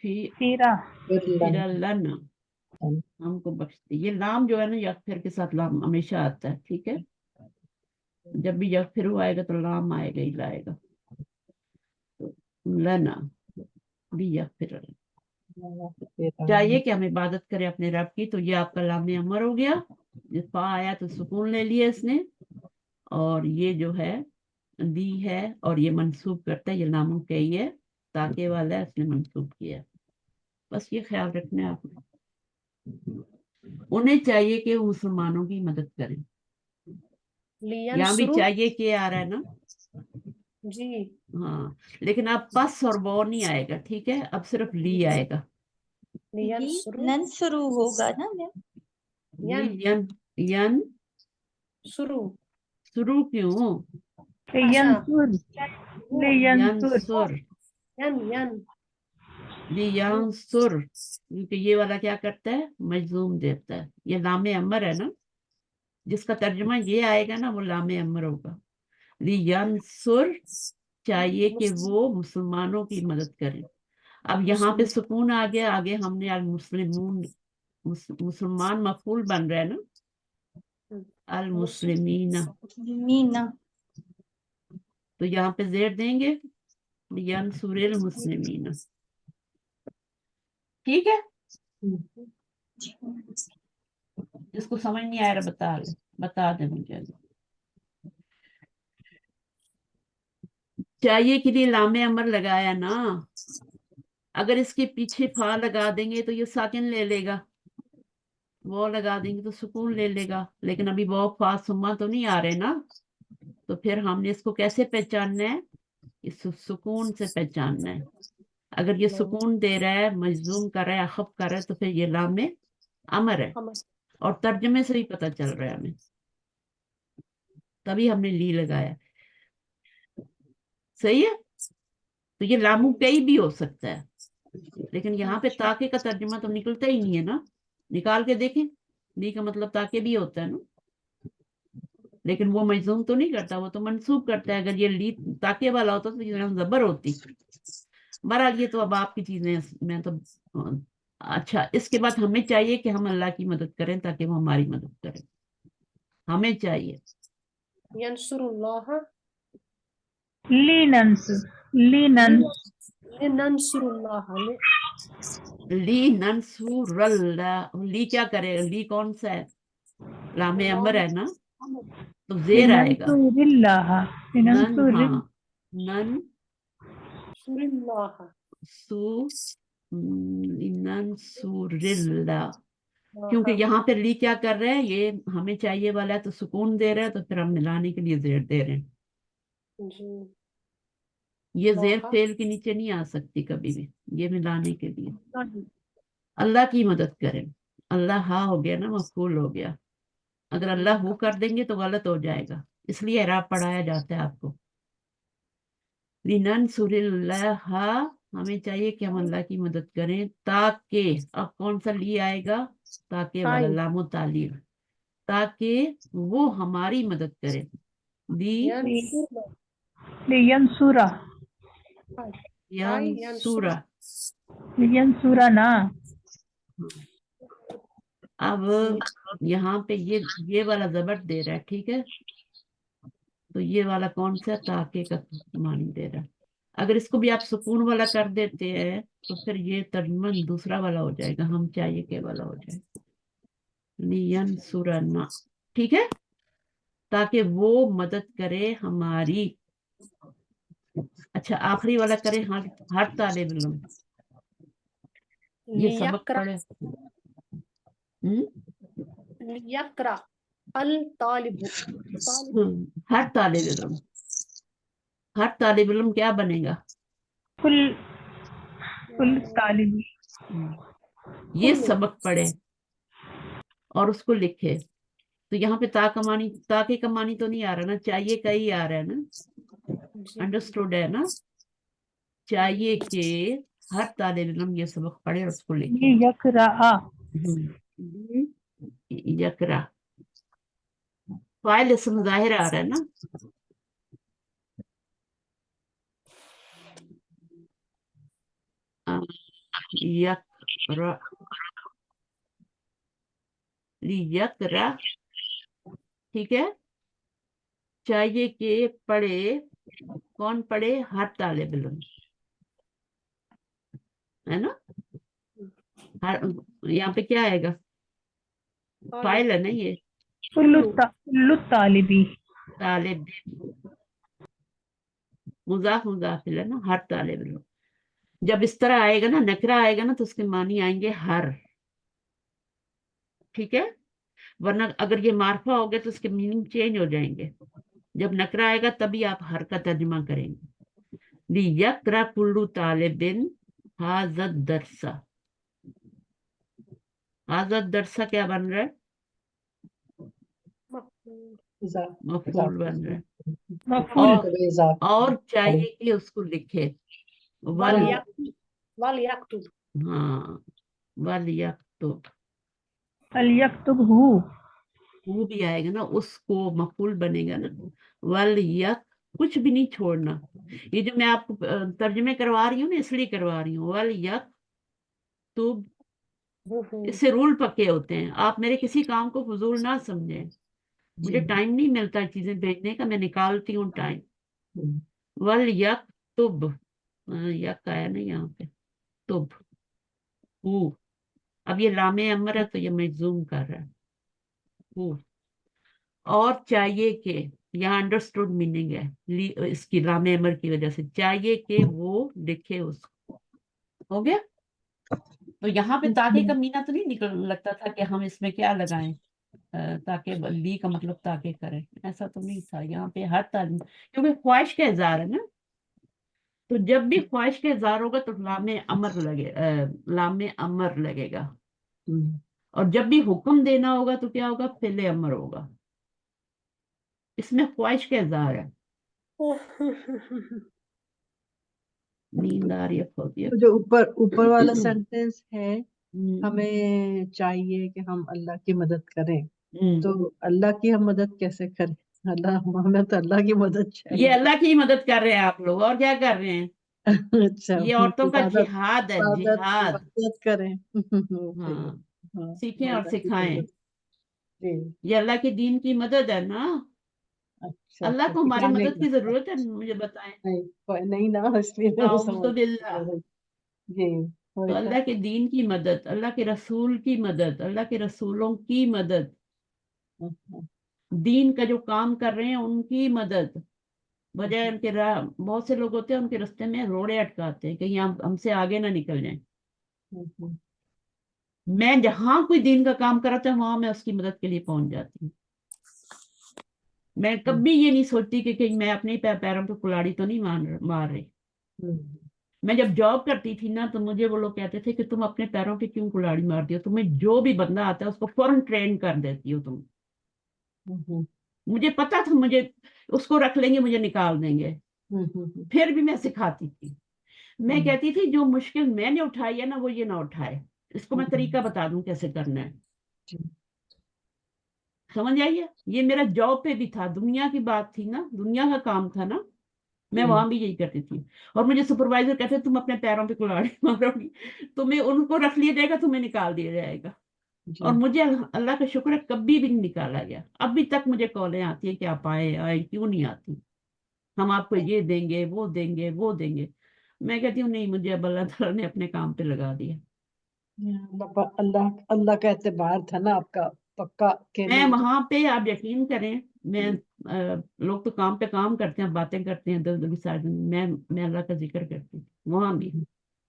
सीरा लना, हमको बख्श दे। ये लाम जो है ना यगफिर के साथ लाम हमेशा आता है, ठीक है। जब भी यगफिर आएगा तो लाम आएगा ही लाएगा। तो लना भी यगफिर, चाहिए कि हम इबादत करें अपने रब की, तो ये आपका लाम अमर हो गया। जब फा आया तो सुकून ले लिया इसने, और ये जो है दी है, और ये मंसूब करता है, ये लामों के ही है, ताके वाला है, इसने मंसूब किया। बस ये ख्याल रखना है आपने। उन्हें चाहिए कि वो मुसलमानों की मदद करें। यहाँ भी लियंसुरु, चाहिए कि आ रहा है ना, जी हाँ, लेकिन अब पस और वो नहीं आएगा, ठीक है, अब सिर्फ ली आएगा। लियंसुरु, नंसुरु होगा ना मैम? यन यन यन सुरु, शुरू क्यों, यंसुर यन यंसुर सुर, यन यन लियांसुर, क्योंकि ये वाला क्या करता है, मजलूम देता है। ये लामे अमर है ना, जिसका तर्जुमा ये आएगा ना वो लामे अमर होगा। लियांसुर, चाहिए कि वो मुसलमानों की मदद करें। अब यहाँ पे सुकून आ गया, आगे हमने अल मुस्लिमून, मुसलमान मफूल बन रहा है ना, अल मुस्लिमीना, मीना, तो यहाँ पे जेर देंगे, लियांसुरिल मुस्लिमीना, ठीक है। जिसको समझ नहीं आया बता दे मुझे। चाहिए के लिए लामे अमर लगाया ना, अगर इसके पीछे फा लगा देंगे तो ये साकिन ले लेगा, वो लगा देंगे तो सुकून ले लेगा, लेकिन अभी वो फा सुम्मा तो नहीं आ रहे ना, तो फिर हमने इसको कैसे पहचानना है, इस सुकून से पहचानना है। अगर ये सुकून दे रहा है, मजलूम कर रहा है, अखफ कर रहा है, तो फिर ये लामे अमर है, और तर्जमे से ही पता चल रहा है हमें, तभी हमने ली लगाया। सही है, तो ये लामू कई भी हो सकता है, लेकिन यहाँ पे ताके का तर्जुमा तो निकलता ही नहीं है ना, निकाल के देखें, ली का मतलब ताके भी होता है ना, लेकिन वो मजलूम तो नहीं करता, वो तो मंसूब करता है। अगर ये ली ताके वाला होता तो ये जबर होती। बहरहाल ये तो अब आपकी चीजें, मैं तो अच्छा, इसके बाद हमें चाहिए कि हम अल्लाह की मदद करें ताकि वो हमारी मदद करें, हमें चाहिए। यंसुरुल्लाह, लिनंसुरुल्लाह, ली नंसुरल्लाह, ली क्या करेगा, ली कौन सा है, लामे अमर है ना, तो जेर आएगा, नन, हाँ, नन सुरिल्लाह, सु नंसुरिल्ला, क्योंकि यहाँ पे ली क्या कर रहे हैं, ये हमें चाहिए वाला है तो सुकून दे रहे हैं, तो फिर हम मिलाने के लिए जेर दे रहे हैं। जी ये जेर लाहा, फेल के नीचे नहीं आ सकती कभी भी, ये मिलाने के लिए। नहीं, अल्लाह की मदद करें, अल्लाह हा हो गया ना, मफूल हो गया, अगर अल्लाह हु कर देंगे तो गलत हो जाएगा, इसलिए इराब पढ़ाया जाता है आपको। लिनंसुरिल्लाह, हमें चाहिए कि हम अल्लाह की मदद करें, ताकि, अब कौन सा ली आएगा, ताकि वाला, ताई, लामो तालीम, ताकि वो हमारी मदद करे। दी यंसुरा ताई यंसुर, यंसूरा, ना अब यहाँ पे ये वाला जबर दे रहा है, ठीक है, तो ये वाला कौन सा, ताके का मानी दे रहा है। अगर इसको भी आप सुकून वाला कर देते हैं तो फिर ये तर्जुमा दूसरा वाला हो जाएगा, हम चाहिए के वाला हो जाएगा, लियंसुरना, ठीक है, ताकि वो मदद करे हमारी। अच्छा, आखिरी वाला करे, हर तालिब इल्म, ये सबक लियक्रा, पढ़े। लियक्रा अल तालिबु, हर तालिब इल्म, हर तालिब इल्म क्या बनेगा, कुल तालिबी ये कुल्लु, सबक पढ़े और उसको लिखे। तो यहाँ पे ता कमानी, ता के कमानी तो नहीं आ रहा ना, चाहिए का ही आ रहा है ना, जी अंडरस्टूड है ना, चाहिए कि हर तालिब इल्म ये सबक पढ़े और उसको लिखे। यकरा यकरा, फाइल इसम जाहिर आ रहा है ना, यकरा लियकरा, ठीक है। चाहिए कि पढ़े, कौन पढ़े? हर तालिब इल्म, है ना। हर, यहाँ पे क्या आएगा? फाइल है ना ये, कुल्लु तालिबी। तालिब, मुजाफ मुजाफिल है ना, हर तालिब इल्म। जब इस तरह आएगा ना, नकरा आएगा ना, तो उसके मानी आएंगे हर, ठीक है। वरना अगर ये मार्फा हो गया तो उसके मीनिंग चेंज हो जाएंगे। जब नकरा आएगा तभी आप हर का तर्जुमा करेंगे। लियक़रा कुल्लु तालिबिन हाज़ा दर्सा, हाज़ा दर्सा क्या बन रहा है? मफूल बन रहा है। मफूल। और चाहिए कि उसको लिखे, वल, वल यक्तुब, हाँ, वल यक्तुब, अल यक्तुबहू। वो भी आएगा ना, उसको मफूल बनेगा ना। वल यक, कुछ भी नहीं छोड़ना। ये जो मैं आपको तर्जुमे करवा रही हूँ ना, इसलिए करवा रही हूँ। वल यक तुब, इससे रूल पक्के होते हैं। आप मेरे किसी काम को फजूल ना समझें। मुझे टाइम नहीं मिलता चीजें भेजने का, मैं निकालती हूँ टाइम। वल यक तुब, यक आया ना यहाँ पे, तुब, हु। अब ये लामे अमर है तो ये मजूम कर रहा है, हु। और चाहिए कि, यहाँ अंडरस्टूड मीनिंग है इसकी, लामे अमर की वजह से चाहिए कि वो लिखे उसको। हो गया। तो यहाँ पे ताकि का मीना तो नहीं निकल लगता था कि हम इसमें क्या लगाएं, ताकि ली का मतलब ताकि करें, ऐसा तो नहीं था। यहाँ पे हर तालीम, क्योंकि ख्वाहिश का इजहार है ना, तो जब भी ख्वाहिश का इजहार होगा तो लामे अमर लगे, लामे अमर लगेगा। और जब भी हुक्म देना होगा तो क्या होगा? फेले अमर होगा। इसमें ख्वाहिश का इजहार है। नींद आ रही है फौजिया। तो जो ऊपर ऊपर वाला सेंटेंस है, हम्म, हमें चाहिए कि हम अल्लाह की मदद करें, हम्म। तो अल्लाह की हम मदद कैसे करें? अल्लाह, हमें तो अल्लाह की मदद ये चाहिए। अल्लाह की मदद कर रहे हैं आप लोग, और क्या कर रहे हैं? अच्छा, ये औरतों का इबादत, जिहाद है, इबादत जिहाद। इबादत करें। ओके। हाँ, हाँ, सीखें और अल्लाह की सिखाएं। मदद। जी। ये अल्लाह के दीन की मदद है ना। अच्छा अल्लाह अच्छा, को हमारी सिखाने मदद का। की जरूरत है, मुझे बताएं। नहीं नहीं ना, इसलिए मैं वो नाउज़ु समझ बिल्लाह। जी। तो वही तो। अल्लाह के दीन की मदद, अल्लाह के रसूल की मदद, अल्लाह के रसूलों की मदद, हाँ, दीन का जो काम कर रहे हैं उनकी मदद। बजाय उनके राह, बहुत से लोग होते हैं उनके रास्ते में रोड़े अटकाते हैं, कहीं हम हमसे आगे ना निकल जाएं। हाँ, मैं जहां कोई दीन का काम कराता हूँ वहां मैं उसकी मदद के लिए पहुंच जाती हूँ। मैं कभी ये नहीं सोचती कि कहीं मैं अपने पैरों पे कुल्हाड़ी तो नहीं मार रही। मैं जब जॉब करती थी ना, तो मुझे वो लोग कहते थे कि तुम अपने पैरों पे क्यों कुल्हाड़ी मारती हो, तुम्हें जो भी बंदा आता है उसको फौरन ट्रेन कर देती हो तुम। मुझे पता था, मुझे उसको रख लेंगे, मुझे निकाल देंगे, फिर भी मैं सिखाती थी। मैं कहती थी जो मुश्किल मैंने उठाई है ना, वो ये ना उठाए, इसको मैं तरीका बता दूं कैसे करना है। समझ आइए, ये मेरा जॉब पे भी था, दुनिया की बात थी ना, दुनिया का काम था ना, मैं वहां भी यही करती थी। और मुझे सुपरवाइजर कहते तुम अपने पैरों पे कुल्हाड़ी मारोगी, तुम्हें उनको रख लिया जाएगा, तुम्हें निकाल दिया जाएगा। और मुझे अल्लाह का शुक्र है कभी भी नहीं निकाला गया। अभी तक मुझे कॉलें आती है कि आप आए आए, क्यों नहीं आती, हम आपको ये देंगे वो देंगे वो देंगे। मैं कहती हूँ नहीं, मुझे अब अल्लाह ताला ने अपने काम पे लगा दिया। अल्लाह अल्लाह का एतबार था ना आपका पक्का के मैं नहीं तो। वहां पे, आप यकीन करें, मैं लोग तो काम पे काम करते हैं, बातें करते हैं, दर्द की सारी, मैं अल्लाह का जिक्र करती हूँ वहां भी।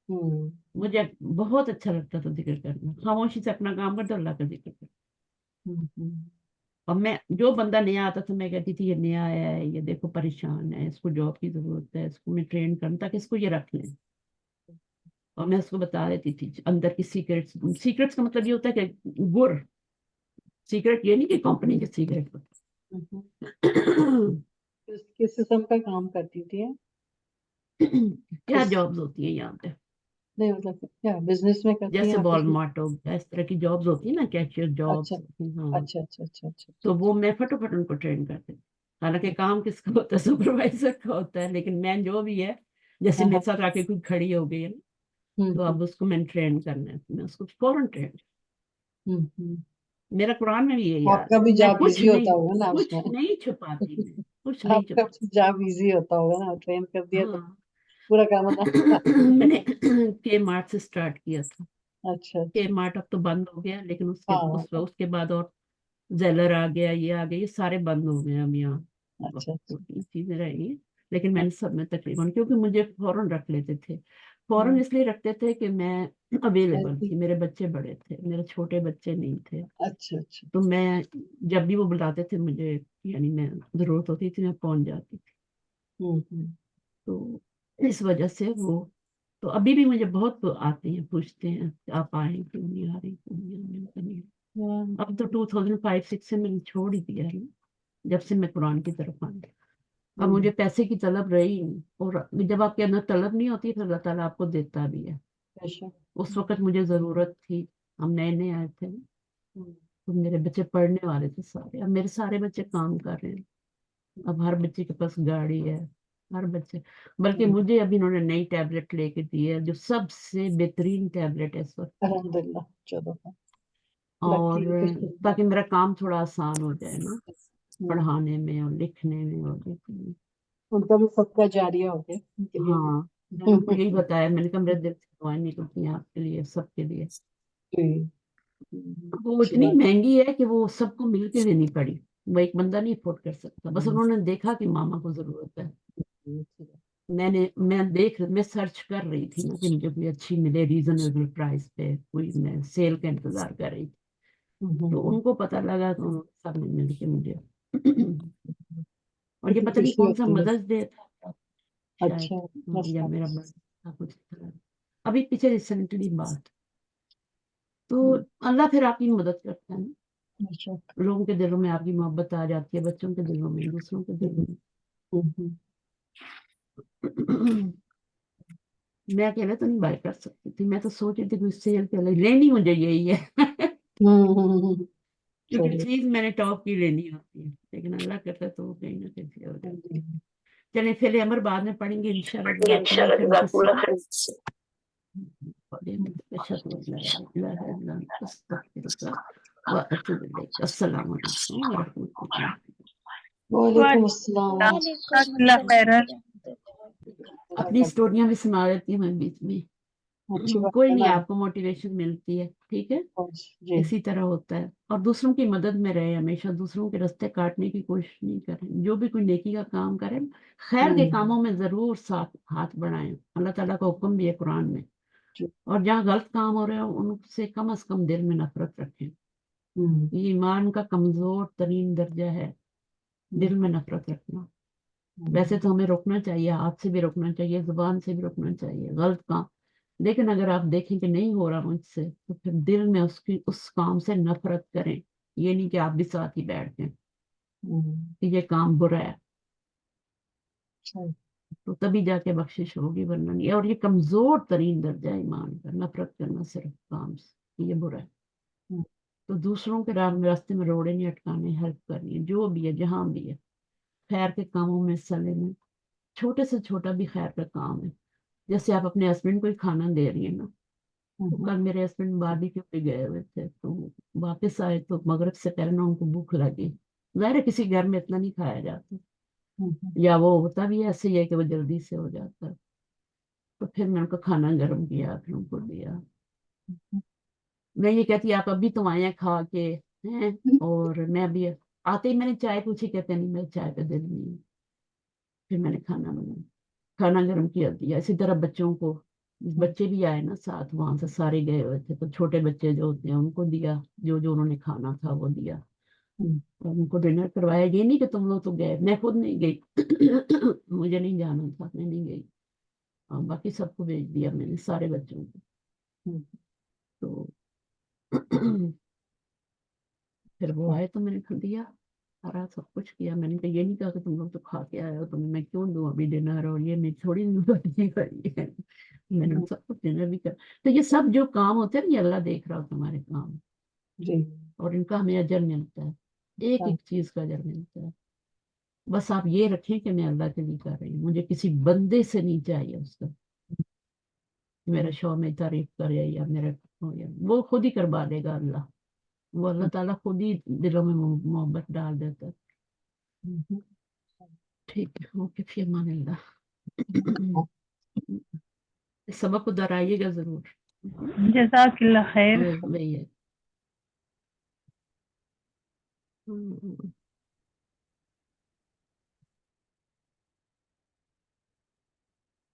हम्म, मुझे बहुत अच्छा लगता था जिक्र करना, खामोशी से अपना काम करते अल्लाह का जिक्र करते। हम्म। और मैं, जो बंदा नया आता था मैं कहती थी ये नया आया है, ये देखो परेशान है, इसको जॉब की जरूरत है, इसको मैं ट्रेन करूं ताकि इसको ये रख लें। और मैं उसको बता देती थी अंदर की सीक्रेट्स। सीक्रेट्स का मतलब ये होता है कि गुर, सीक्रेट ये नहीं कि कंपनी के सीक्रेट। किस किस्म का काम करती थी आप? क्या किस, जॉब्स होती हैं यहाँ पे, नहीं मतलब क्या बिजनेस में करती हैं जैसे आप उसमें? वॉलमार्ट हो, इस तरह की जॉब्स होती है ना, कैशियर अच्छा जॉब्स। हाँ, अच्छा अच्छा अच्छा अच्छा तो अच्छा वो मैं फटाफट उनको ट्रेन करती थी। हालांकि काम किसका होता है? सुपरवाइजर का होता है, लेकिन मैं जो भी है, जैसे हाँ मेरे हाँ साथ आके कोई खड़ी हो गई है ना, तो अब उसको मैंने ट्रेन करना है, मैं उसको फौरन ट्रेन। मेरा कुरान में भी यही याद आपका भी मैं जॉब कुछ इजी होता नहीं होगा ना कुछ उसमें, नहीं छुपाती, मैं कुछ नहीं आपका छुपाती। भी जॉब इजी होता होगा ना, ट्रेन कर दिया तो हाँ पूरा काम होता। मैंने के मार्ट से स्टार्ट किया था। अच्छा के अच्छा। मार्ट अब तो बंद हो गया, लेकिन हाँ उसके बाद और जेलर आ गया, ये आ गया, ये सारे बंद हो गए अब यहाँ। अच्छा अच्छा। दो तीन चीजें रही हैं, लेकिन मैंने सब में तकरीबन, क्योंकि मुझे फौरन रख लेते थे। फौरन हाँ, इसलिए रखते थे कि मैं अवेलेबल ऐसी- थी, मेरे बच्चे बड़े थे, मेरे छोटे बच्चे नहीं थे। अच्छा अच्छा। तो मैं जब भी वो बुलाते थे मुझे, यानी मैं जरूरत होती थी मैं पहुंच जाती थी। हम्म। तो इस वजह से वो, तो अभी भी मुझे बहुत आते हैं, पूछते हैं कि आप आए क्यों नहीं आ रही, क्यों नहीं आ रही, क्यों नहीं आ रही। हाँ, अब तो 2005-06 से मैंने छोड़ ही दिया है, जब से मैं कुरान की तरफ आई। अब मुझे पैसे की तलब रही नहीं, और जब आपके अंदर तलब नहीं होती फिर अल्लाह ताला आपको देता भी है। अच्छा। उस वक्त मुझे जरूरत थी, हम नए नए आए थे, तो मेरे बच्चे पढ़ने वाले थे सारे, अब मेरे सारे बच्चे काम कर रहे हैं, अब हर बच्चे के पास गाड़ी है, हर बच्चे, बल्कि मुझे अभी इन्होंने नई टैबलेट लेके दी है जो सबसे बेहतरीन टैबलेट है इस वक्त। अल्हम्दुलिल्लाह, चलो और लकी। ताकि मेरा काम थोड़ा आसान हो जाए ना, हम्म, पढ़ाने में और लिखने में और लिखने में। उनका भी सबका जारिया हो गया उनके लिए भी। हाँ मैंने उनको यही बताया, मैंने कहा मेरे दिल से दुआएं निकलती हैं आपके लिए, सबके लिए। जी, वो अच्छी इतनी बात। महंगी है कि वो सबको मिलके लेनी पड़ी, वो एक बंदा नहीं अफोर्ड कर सकता, बस उन्होंने देखा कि मामा को जरूरत है। अच्छी बात। मैं सर्च कर रही थी ना कि मुझे कोई अच्छी मिले रीजनेबल प्राइस पे, कोई मैं सेल का इंतजार कर रही थी, तो हम्म। उनको पता लगा, तो उन्होंने सब ने मिलके मुझे और ये कितनी पता नहीं खुशी कौन सा होती है। मदर्स डे था शायद, अच्छा, या अच्छा। मेरा बर्थडे था कुछ इस तरह। अभी पीछे रिसेंटली बात, तो अल्लाह फिर आपकी मदद करता है ना, अच्छा। लोगों के दिलों में आपकी मोहब्बत आ जाती है, बच्चों के दिलों में, दूसरों के दिलों हम्म। में। मैं अकेले तो नहीं बाय कर सकती थी, मैं तो सोच रही थी कोई सेल पे लेनी मुझे यही है। क्योंकि चलिए। चीज मैंने टॉप की लेनी होती है, लेकिन अल्लाह करता तो वो कहीं ना कहीं से हो जाती है। चलिए फिर अमर बाद में पढ़ेंगे इंशाल्लाह, जज़ाकुमुल्लाह खैर से। अस्सलाम वालेकुम व रहमतुल्लाह। वालेकुम अस्सलाम। वालेकुम जज़ाकल्लाह अस्सलाम खैरन। वरहमतुल्लाह। अपनी स्टोरियां भी सुना देती हूँ मैं बीच में। अच्छी बात कोई है नहीं, ना। आपको मोटिवेशन मिलती है, ठीक है, जी। इसी तरह होता है। और दूसरों की मदद में रहे, हमेशा दूसरों के रास्ते काटने की कोशिश नहीं करें, जो भी कोई नेकी का काम करें, खैर के कामों में जरूर साथ हाथ बढ़ाएं, अल्लाह ताला का हुक्म भी है कुरान में। जी। और जहाँ गलत काम हो रहे हो उनसे कम से कम दिल में नफरत रखें, ये ईमान का कमजोर तरीन दर्जा है, दिल में नफरत रखना। वैसे तो हमें रोकना चाहिए, हाथ से भी रोकना चाहिए, जुबान से भी रोकना चाहिए गलत काम, लेकिन अगर आप देखें कि नहीं हो रहा मुझसे, तो फिर दिल में उसकी उस काम से नफरत करें, ये नहीं कि आप भी साथ ही बैठ जाएं कि ये काम बुरा है, तो तभी जाके बख्शिश होगी, वरना नहीं। और ये कमजोर तरीन दर्जा है ईमान का, नफरत करना सिर्फ काम से, ये बुरा है। तो दूसरों के रास्ते में रोड़े नहीं अटकाने, हेल्प करनी है, जो भी है जहां भी है, खैर के कामों में हिस्सा लेना, छोटे से छोटा भी खैर का काम है। जैसे आप अपने हस्बैंड को ही खाना दे रही है ना, तो कल मेरे हस्बैंड बारबेक्यू पे गए हुए थे, तो वापस आए तो मगरिब से पहले ना उनको भूख लगी, जाहिर है किसी घर में इतना नहीं खाया जाता, या वो होता भी ऐसे ही है कि वो जल्दी से हो जाता है। तो फिर मैंने उनका खाना गर्म किया, फिर उनको दिया। मैं ये कहती आप अभी तो आए हैं खा के, हैं, और मैं अभी आते ही मैंने चाय पूछी, कहते नहीं मेरे चाय पे दिल नहीं है। फिर मैंने खाना बनाया, खाना गर्म किया, दिया। इसी तरह बच्चों को, बच्चे भी आए ना साथ, वहां से सारे गए हुए थे, तो छोटे बच्चे जो होते हैं उनको दिया, जो जो उन्होंने खाना था वो दिया, और उनको डिनर करवाया। ये नहीं कि तुम लोग तो गए, मैं खुद नहीं गई। मुझे नहीं जाना था, मैं नहीं गई, और बाकी सबको भेज दिया मैंने, सारे बच्चों को। तो फिर वो आए तो मैंने खा दिया, सारा सब कुछ किया। मैंने कहा ये नहीं कहा कि तुम लोग तो खा के आए हो, तुम्हें मैं क्यों दूं अभी डिनर, और ये मैं थोड़ी नहीं करी है। मैंने उन सबको डिनर भी कर। तो ये सब जो काम होते हैं ना, ये अल्लाह देख रहा हो तुम्हारे काम, जी। और इनका हमें अजर मिलता है, एक एक चीज का अजर मिलता है। बस आप ये रखें कि मैं अल्लाह के लिए कर रही हूँ, मुझे किसी बंदे से नहीं चाहिए उसका, کہ میرا شوہر میری تعریف کرے یا میرے وہ خود ہی کروا دے گا اللہ. وہ اللہ تعالیٰ خود ہی دلوں میں محبت ڈال دیتا ہے. ٹھیک ہے، اوکے، فی امان اللہ. اس سبق کو دہرائیے گا ضرور. جزاک اللہ خیر. وہی ہے.